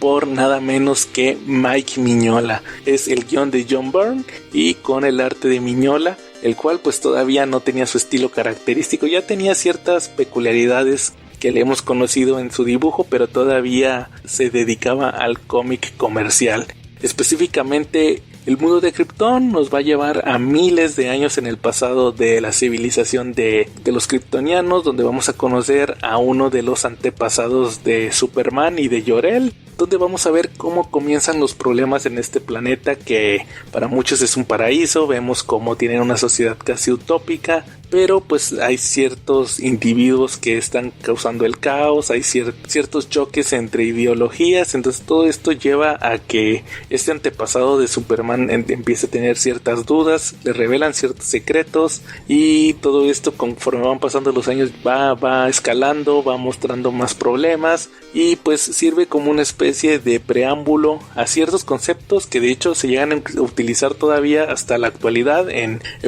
por nada menos que Mike Mignola. Es el guión de John Byrne y con el arte de Mignola, el cual pues todavía no tenía su estilo característico, ya tenía ciertas peculiaridades que le hemos conocido en su dibujo, pero todavía se dedicaba al cómic comercial. Específicamente El mundo de Krypton nos va a llevar a miles de años en el pasado de la civilización de los kryptonianos, donde vamos a conocer a uno de los antepasados de Superman y de Jor-El, donde vamos a ver cómo comienzan los problemas en este planeta que para muchos es un paraíso. Vemos cómo tienen una sociedad casi utópica, pero pues hay ciertos individuos que están causando el caos, hay ciertos choques entre ideologías, entonces todo esto lleva a que este antepasado de Superman empiece a tener ciertas dudas, le revelan ciertos secretos, y todo esto conforme van pasando los años va escalando, va mostrando más problemas, y pues sirve como una especie de preámbulo a ciertos conceptos que de hecho se llegan a utilizar todavía hasta la actualidad.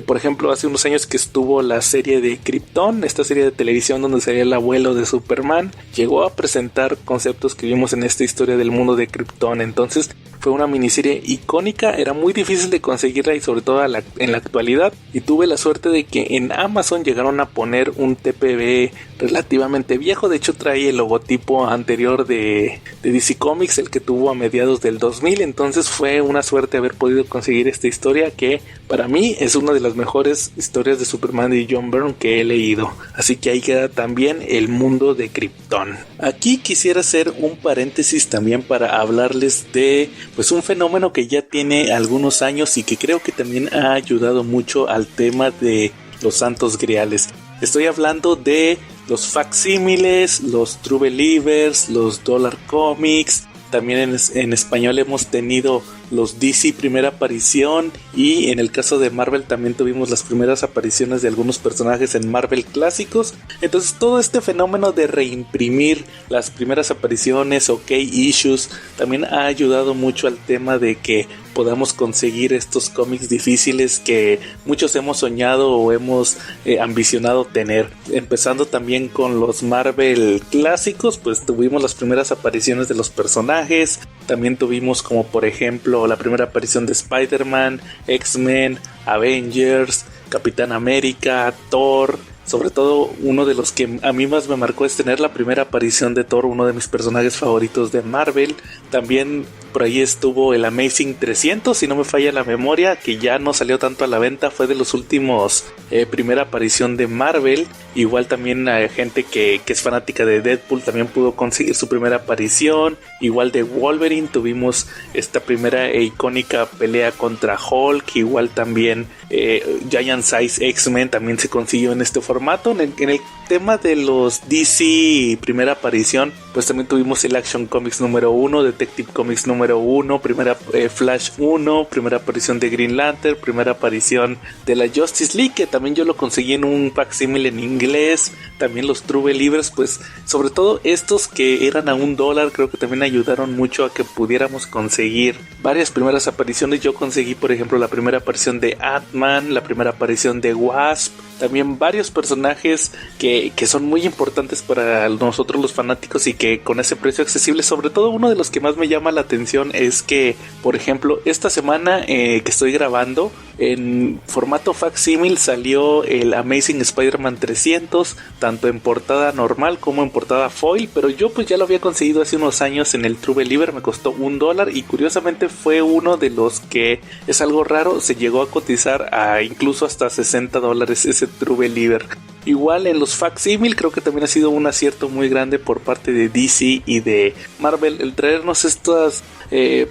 Por ejemplo, hace unos años que estuvo la serie de Krypton, esta serie de televisión donde salía el abuelo de Superman, llegó a presentar conceptos que vimos en esta historia del mundo de Krypton. Entonces fue una miniserie icónica, era muy difícil de conseguirla y sobre todo en la actualidad, y tuve la suerte de que en Amazon llegaron a poner un TPB relativamente viejo. De hecho trae el logotipo anterior de DC Comics, el que tuvo a mediados del 2000, entonces fue una suerte haber podido conseguir esta historia, que para mí es una de las mejores historias de Superman de John Byrne que he leído. Así que ahí queda también el mundo de Krypton. Aquí quisiera hacer un paréntesis también para hablarles de pues un fenómeno que ya tiene algunos años y que creo que también ha ayudado mucho al tema de los santos griales. Estoy hablando de los facsímiles, los True Believers, los Dollar Comics. También en español hemos tenido los DC primera aparición, y en el caso de Marvel también tuvimos las primeras apariciones de algunos personajes en Marvel clásicos. Entonces todo este fenómeno de reimprimir las primeras apariciones o key issues también ha ayudado mucho al tema de que podamos conseguir estos cómics difíciles que muchos hemos soñado o hemos ambicionado tener. Empezando también con los Marvel clásicos, pues tuvimos las primeras apariciones de los personajes. También tuvimos como por ejemplo la primera aparición de Spider-Man, X-Men, Avengers, Capitán América, Thor. Sobre todo uno de los que a mí más me marcó es tener la primera aparición de Thor, uno de mis personajes favoritos de Marvel. También por ahí estuvo el Amazing 300, si no me falla la memoria, que ya no salió tanto a la venta, fue de los últimos primera aparición de Marvel. Igual también hay gente que es fanática de Deadpool, también pudo conseguir su primera aparición. Igual de Wolverine tuvimos esta primera e icónica pelea contra Hulk. Igual también Giant Size X-Men también se consiguió en este formato. En el tema de los DC primera aparición, pues también tuvimos el Action Comics número 1, Detective Comics número 1, primera Flash 1, primera aparición de Green Lantern, primera aparición de la Justice League, que también yo lo conseguí en un facsímil en inglés. También los True Believers, pues sobre todo estos que eran a $1, creo que también ayudaron mucho a que pudiéramos conseguir varias primeras apariciones. Yo conseguí por ejemplo la primera aparición de Ant-Man, la primera aparición de Wasp, también varios personajes que son muy importantes para nosotros los fanáticos y que con ese precio accesible. Sobre todo uno de los que más me llama la atención es que por ejemplo esta semana que estoy grabando, en formato facsímil salió el Amazing Spider-Man 300, tanto en portada normal como en portada foil, pero yo pues ya lo había conseguido hace unos años en el True Believer, me costó $1 y curiosamente fue uno de los que, es algo raro, se llegó a cotizar a incluso hasta $60 ese True Believer. Igual en los facsímil creo que también ha sido un acierto muy grande por parte de DC y de Marvel el traernos estas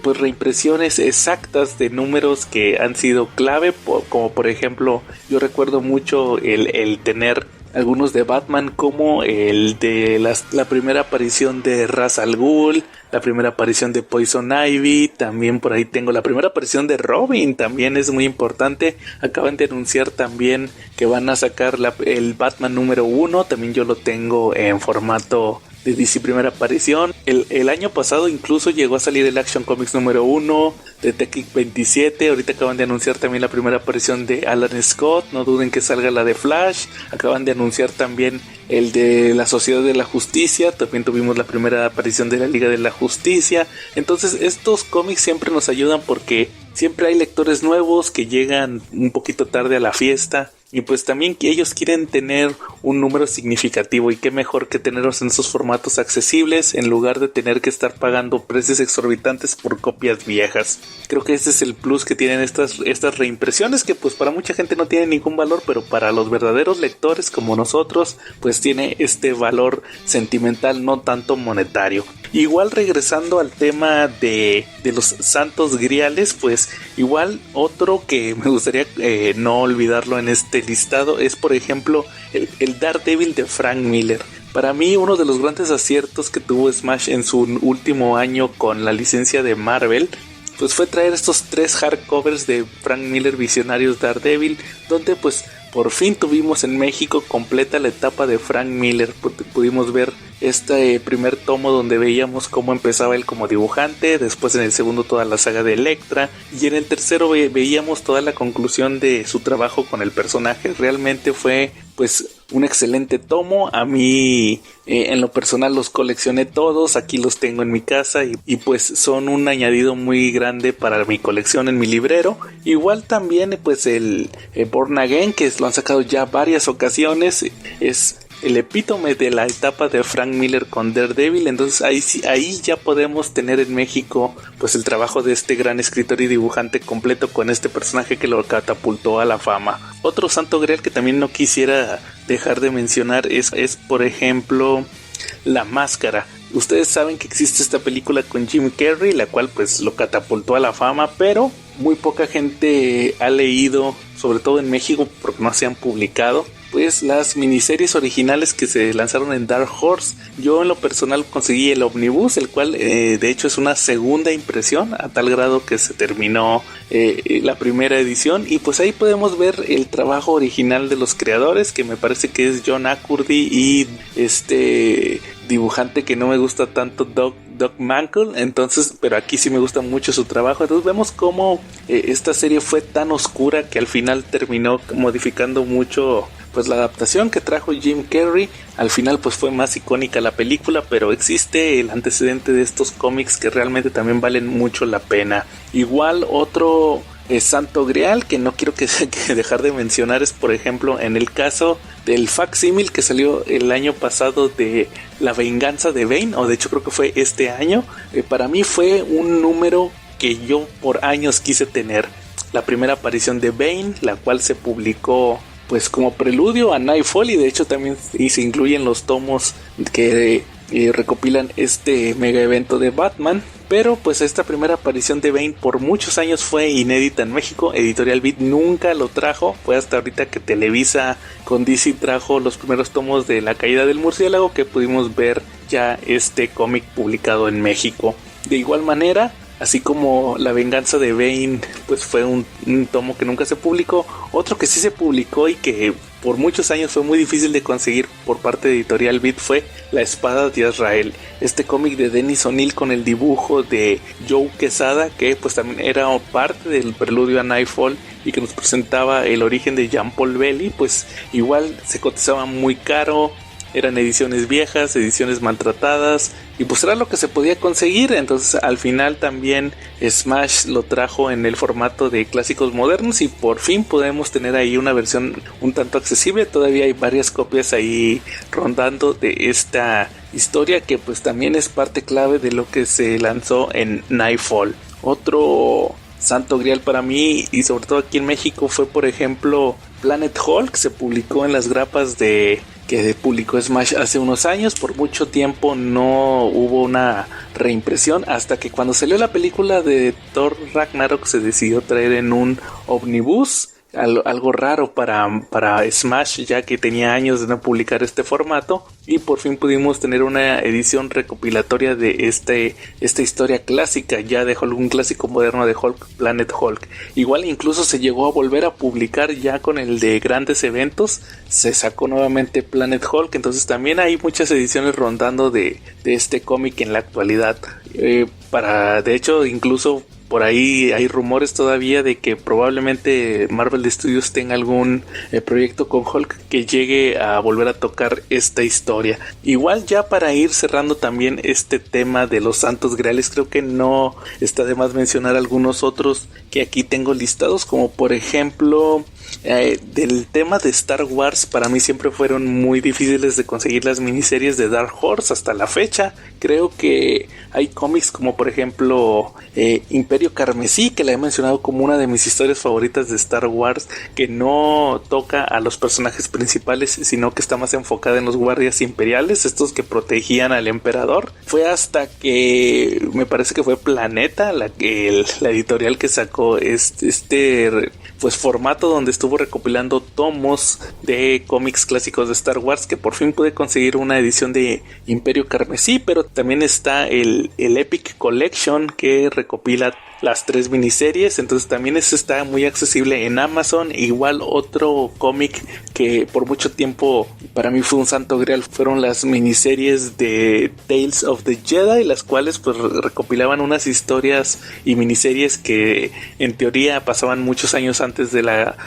pues reimpresiones exactas de números que han sido clave, como por ejemplo yo recuerdo mucho el tener algunos de Batman, como el de la primera aparición de Ra's al Ghul, la primera aparición de Poison Ivy, también por ahí tengo la primera aparición de Robin, también es muy importante. Acaban de anunciar también que van a sacar el Batman número 1, también yo lo tengo en formato de DC primera aparición. El año pasado incluso llegó a salir el Action Comics número 1, Detective 27, ahorita acaban de anunciar también la primera aparición de Alan Scott, no duden que salga la de Flash, acaban de anunciar también el de la Sociedad de la Justicia, también tuvimos la primera aparición de la Liga de la Justicia. Entonces estos cómics siempre nos ayudan porque siempre hay lectores nuevos que llegan un poquito tarde a la fiesta y pues también que ellos quieren tener un número significativo, y qué mejor que tenerlos en esos formatos accesibles en lugar de tener que estar pagando precios exorbitantes por copias viejas. Creo que ese es el plus que tienen estas reimpresiones, que pues para mucha gente no tienen ningún valor, pero para los verdaderos lectores como nosotros pues tiene este valor sentimental, no tanto monetario. Igual regresando al tema de los santos griales, pues igual otro que me gustaría no olvidarlo en este listado es por ejemplo el Daredevil de Frank Miller. Para mí uno de los grandes aciertos que tuvo Smash en su último año con la licencia de Marvel pues fue traer estos 3 hardcovers de Frank Miller Visionarios Daredevil, donde pues por fin tuvimos en México completa la etapa de Frank Miller. Pudimos ver este primer tomo donde veíamos cómo empezaba él como dibujante, después en el segundo toda la saga de Elektra, y en el tercero veíamos toda la conclusión de su trabajo con el personaje. Realmente fue pues un excelente tomo. A mí en lo personal los coleccioné todos, aquí los tengo en mi casa y pues son un añadido muy grande para mi colección en mi librero. Igual también pues el Born Again, que lo han sacado ya varias ocasiones, es el epítome de la etapa de Frank Miller con Daredevil. Entonces ahí ya podemos tener en México pues el trabajo de este gran escritor y dibujante completo con este personaje que lo catapultó a la fama. Otro santo grial que también no quisiera dejar de mencionar es por ejemplo La Máscara. Ustedes saben que existe esta película con Jim Carrey, la cual pues lo catapultó a la fama, pero muy poca gente ha leído, sobre todo en México porque no se han publicado, pues las miniseries originales que se lanzaron en Dark Horse. Yo en lo personal conseguí el Omnibus, el cual de hecho es una segunda impresión, a tal grado que se terminó la primera edición, y pues ahí podemos ver el trabajo original de los creadores, que me parece que es John Acurdy y este dibujante que no me gusta tanto, Doug Mankell. Entonces, pero aquí sí me gusta mucho su trabajo. Entonces vemos cómo esta serie fue tan oscura que al final terminó modificando mucho pues la adaptación que trajo Jim Carrey. Al final pues fue más icónica la película, pero existe el antecedente de estos cómics que realmente también valen mucho la pena. Igual otro santo grial que no quiero que dejar de mencionar es por ejemplo en el caso del facsímil que salió el año pasado de La Venganza de Bane, o de hecho creo que fue este año. Para mí fue un número que yo por años quise tener. La primera aparición de Bane, la cual se publicó pues como preludio a Nightfall, y de hecho también se incluyen los tomos que recopilan este mega evento de Batman. Pero pues esta primera aparición de Bane por muchos años fue inédita en México. Editorial Beat nunca lo trajo. Fue hasta ahorita que Televisa con DC trajo los primeros tomos de La Caída del Murciélago que pudimos ver ya este cómic publicado en México. De igual manera, así como La Venganza de Bane pues fue un tomo que nunca se publicó, otro que sí se publicó y que por muchos años fue muy difícil de conseguir por parte de Editorial Beat fue La Espada de Azrael, este cómic de Dennis O'Neil con el dibujo de Joe Quesada, que pues también era parte del preludio a Nightfall y que nos presentaba el origen de Jean-Paul Belli. Pues igual se cotizaba muy caro, eran ediciones viejas, ediciones maltratadas, y pues era lo que se podía conseguir. Entonces al final también Smash lo trajo en el formato de clásicos modernos y por fin podemos tener ahí una versión un tanto accesible. Todavía hay varias copias ahí rondando de esta historia que pues también es parte clave de lo que se lanzó en Nightfall. Otro santo grial para mí y sobre todo aquí en México fue por ejemplo Planet Hulk. Se publicó en las grapas que publicó Smash hace unos años. Por mucho tiempo no hubo una reimpresión hasta que cuando salió la película de Thor Ragnarok se decidió traer en un omnibus. Algo raro para Smash, ya que tenía años de no publicar este formato, y por fin pudimos tener una edición recopilatoria de esta historia clásica ya de Hulk, un clásico moderno de Hulk, Planet Hulk. Igual incluso se llegó a volver a publicar ya con el de grandes eventos, se sacó nuevamente Planet Hulk. Entonces también hay muchas ediciones rondando de este cómic en la actualidad. De hecho incluso por ahí hay rumores todavía de que probablemente Marvel Studios tenga algún proyecto con Hulk que llegue a volver a tocar esta historia. Igual ya para ir cerrando también este tema de los santos griales, creo que no está de más mencionar algunos otros que aquí tengo listados, como por ejemplo del tema de Star Wars, para mí siempre fueron muy difíciles de conseguir las miniseries de Dark Horse hasta la fecha. Creo que hay cómics como por ejemplo Imperio Carmesí, que la he mencionado como una de mis historias favoritas de Star Wars, que no toca a los personajes principales, sino que está más enfocada en los guardias imperiales, estos que protegían al emperador. Fue hasta que me parece que fue Planeta, la editorial que sacó este pues formato donde estuvo recopilando tomos de cómics clásicos de Star Wars, que por fin pude conseguir una edición de Imperio Carmesí. Pero también está el Epic Collection, que recopila las 3 miniseries, entonces también eso está muy accesible en Amazon. Igual otro cómic que por mucho tiempo para mí fue un santo grial fueron las miniseries de Tales of the Jedi, las cuales pues recopilaban unas historias y miniseries que en teoría pasaban muchos años antes de la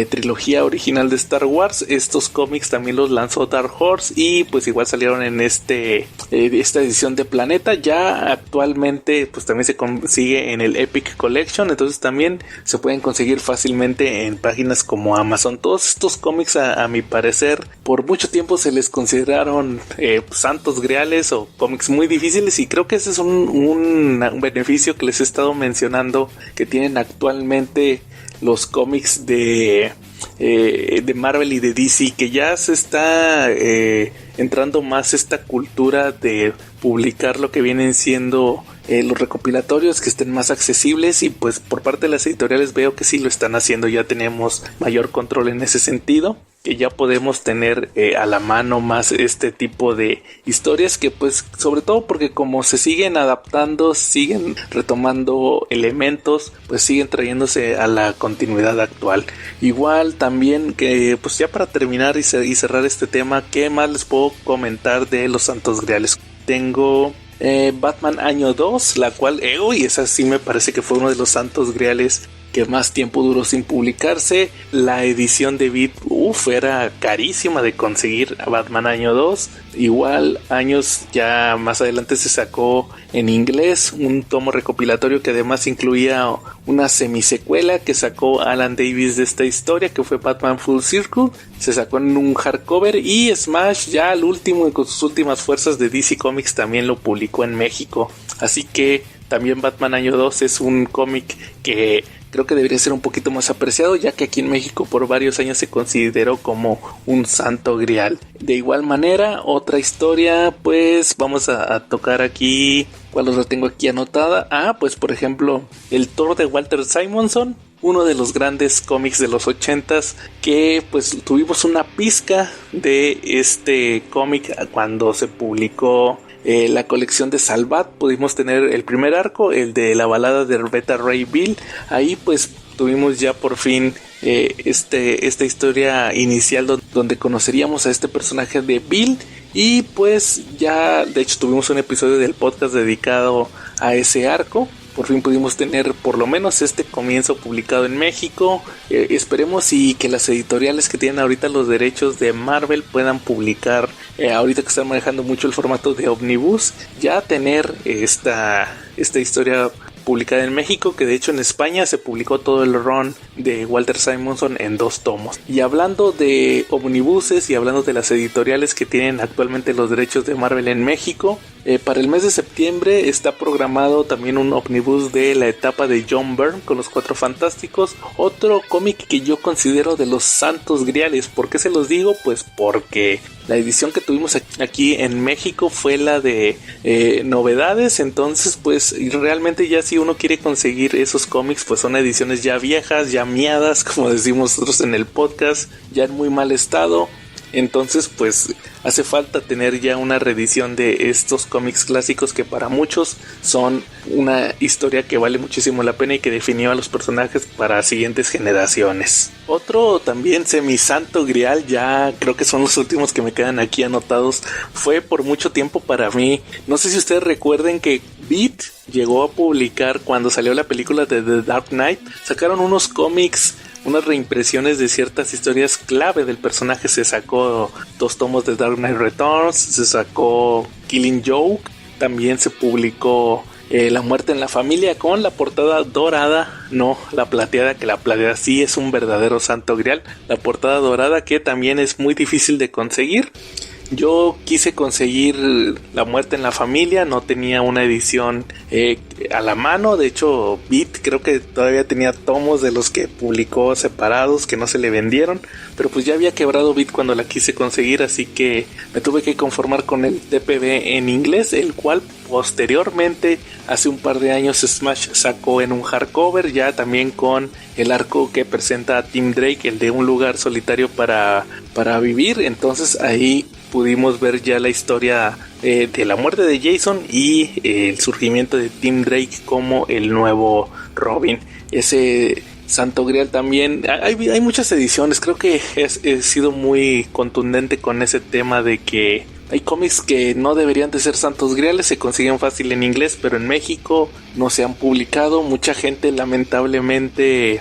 trilogía original de Star Wars. Estos cómics también los lanzó Dark Horse y pues igual salieron en esta edición de Planeta. Ya actualmente pues también se consigue en el Epic Collection, entonces también se pueden conseguir fácilmente en páginas como Amazon. Todos estos cómics a mi parecer por mucho tiempo se les consideraron santos griales o cómics muy difíciles, y creo que ese es un beneficio que les he estado mencionando que tienen actualmente los cómics de Marvel y de DC, que ya se está entrando más esta cultura de publicar lo que vienen siendo los recopilatorios, que estén más accesibles, y pues por parte de las editoriales veo que sí lo están haciendo. Ya tenemos mayor control en ese sentido, que ya podemos tener a la mano más este tipo de historias, que pues sobre todo porque como se siguen adaptando, siguen retomando elementos, pues siguen trayéndose a la continuidad actual. Igual también que pues ya para terminar y cerrar este tema, ¿qué más les puedo comentar de los santos griales? Tengo Batman Año 2, la cual esa sí me parece que fue uno de los santos griales que más tiempo duró sin publicarse. La edición de Beat era carísima de conseguir. A Batman Año 2, igual años ya más adelante se sacó en inglés un tomo recopilatorio que además incluía una semisecuela que sacó Alan Davis de esta historia, que fue Batman Full Circle. Se sacó en un hardcover, y Smash, ya el último y con sus últimas fuerzas de DC Comics, también lo publicó en México. Así que también Batman Año 2 es un cómic que creo que debería ser un poquito más apreciado, ya que aquí en México por varios años se consideró como un santo grial. De igual manera, otra historia, pues vamos a tocar aquí. ¿Cuál otra tengo aquí anotada? Pues por ejemplo, el Thor de Walter Simonson, uno de los grandes cómics de los 80s, que pues tuvimos una pizca de este cómic cuando se publicó la colección de Salvat. Pudimos tener el primer arco, el de la balada de Beta Ray Bill. Ahí pues tuvimos ya por fin esta historia inicial donde conoceríamos a este personaje de Bill, y pues ya de hecho tuvimos un episodio del podcast dedicado a ese arco. Por fin pudimos tener por lo menos este comienzo publicado en México. Esperemos y que las editoriales que tienen ahorita los derechos de Marvel puedan publicar, ahorita que están manejando mucho el formato de Omnibus, ya tener esta historia publicada en México, que de hecho en España se publicó todo el run de Walter Simonson en 2 tomos. Y hablando de omnibuses y hablando de las editoriales que tienen actualmente los derechos de Marvel en México, para el mes de septiembre está programado también un omnibus de la etapa de John Byrne con los 4 Fantásticos, otro cómic que yo considero de los santos griales. ¿Por qué se los digo? Pues porque la edición que tuvimos aquí en México fue la de novedades, entonces pues realmente ya si uno quiere conseguir esos cómics, pues son ediciones ya viejas, ya miadas, como decimos nosotros en el podcast, ya en muy mal estado. Entonces pues hace falta tener ya una reedición de estos cómics clásicos, que para muchos son una historia que vale muchísimo la pena y que definió a los personajes para siguientes generaciones. Otro también semisanto grial, ya creo que son los últimos que me quedan aquí anotados, fue por mucho tiempo para mí, no sé si ustedes recuerden que Beat llegó a publicar cuando salió la película de The Dark Knight, sacaron unos cómics, unas reimpresiones de ciertas historias clave del personaje. Se sacó 2 tomos de Dark Knight Returns, se sacó Killing Joke, también se publicó La muerte en la familia con la portada dorada, no la plateada, que la plateada sí es un verdadero santo grial. La portada dorada que también es muy difícil de conseguir. Yo quise conseguir La muerte en la familia, no tenía una edición a la mano. De hecho, Beat creo que todavía tenía tomos de los que publicó separados que no se le vendieron, pero pues ya había quebrado Beat cuando la quise conseguir, así que me tuve que conformar con el TPB en inglés, el cual posteriormente, hace un par de años, Smash sacó en un hardcover, ya también con el arco que presenta a Tim Drake, el de Un lugar solitario para vivir. Entonces ahí pudimos ver ya la historia de la muerte de Jason y el surgimiento de Tim Drake como el nuevo Robin. Ese Santo Grial también, hay muchas ediciones. Creo que he sido muy contundente con ese tema de que hay cómics que no deberían de ser santos griales, se consiguen fácil en inglés, pero en México no se han publicado. Mucha gente lamentablemente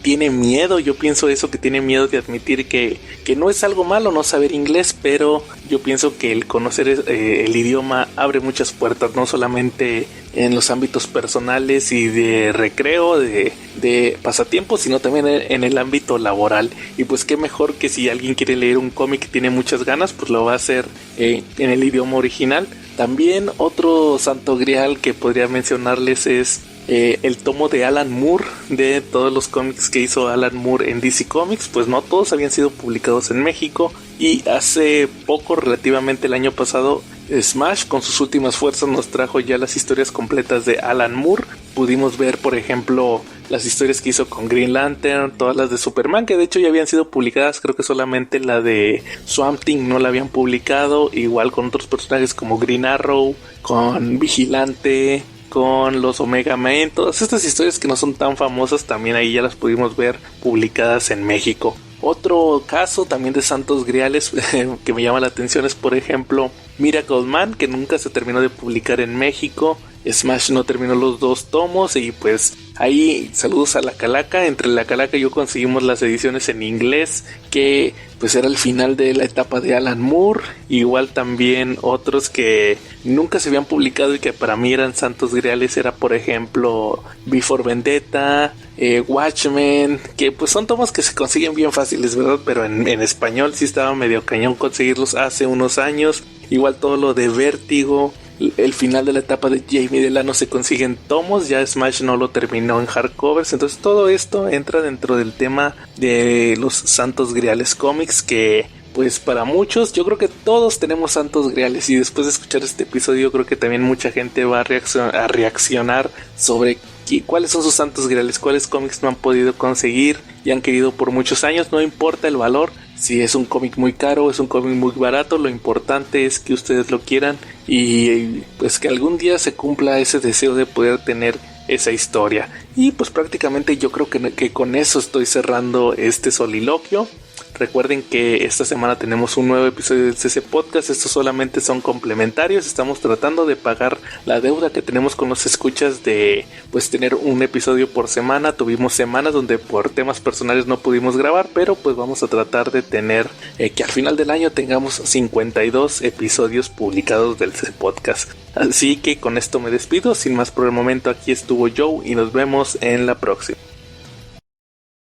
tiene miedo, yo pienso eso, que tiene miedo de admitir que no es algo malo no saber inglés, pero yo pienso que el conocer el idioma abre muchas puertas, no solamente en los ámbitos personales y de recreo, de pasatiempos, sino también en el ámbito laboral. Y pues qué mejor que si alguien quiere leer un cómic que tiene muchas ganas, pues lo va a hacer en el idioma original. También otro santo grial que podría mencionarles es el tomo de Alan Moore, de todos los cómics que hizo Alan Moore en DC Comics. Pues no todos habían sido publicados en México, y hace poco, relativamente el año pasado, Smash con sus últimas fuerzas nos trajo ya las historias completas de Alan Moore. Pudimos ver, por ejemplo, las historias que hizo con Green Lantern, todas las de Superman, que de hecho ya habían sido publicadas. Creo que solamente la de Swamp Thing no la habían publicado, igual con otros personajes como Green Arrow, con Vigilante, con los Omega Men. Todas estas historias que no son tan famosas también ahí ya las pudimos ver publicadas en México. Otro caso también de santos griales que me llama la atención es, por ejemplo, Miracle Man, que nunca se terminó de publicar en México. Smash no terminó los 2 tomos, y pues ahí saludos a La Calaca. Entre La Calaca y yo conseguimos las ediciones en inglés, que pues era el final de la etapa de Alan Moore. Igual también otros que nunca se habían publicado y que para mí eran santos griales era, por ejemplo, Before Vendetta, Watchmen, que pues son tomos que se consiguen bien fáciles, ¿verdad? Pero en español sí estaba medio cañón conseguirlos hace unos años. Igual todo lo de Vértigo, el final de la etapa de Jamie Delano se consiguen tomos, ya Smash no lo terminó en hardcovers. Entonces todo esto entra dentro del tema de los santos griales cómics, que pues para muchos, yo creo que todos tenemos santos griales, y después de escuchar este episodio yo creo que también mucha gente va a reaccionar sobre cuáles son sus santos griales, cuáles cómics no han podido conseguir y han querido por muchos años. No importa el valor, si es un cómic muy caro o es un cómic muy barato, lo importante es que ustedes lo quieran y pues que algún día se cumpla ese deseo de poder tener esa historia. Y pues prácticamente yo creo que con eso estoy cerrando este soliloquio. Recuerden que esta semana tenemos un nuevo episodio del CC Podcast. Estos solamente son complementarios. Estamos tratando de pagar la deuda que tenemos con los escuchas de pues tener un episodio por semana. Tuvimos semanas donde por temas personales no pudimos grabar, pero pues vamos a tratar de tener que al final del año tengamos 52 episodios publicados del CC Podcast. Así que con esto me despido. Sin más por el momento, aquí estuvo Joe y nos vemos en la próxima.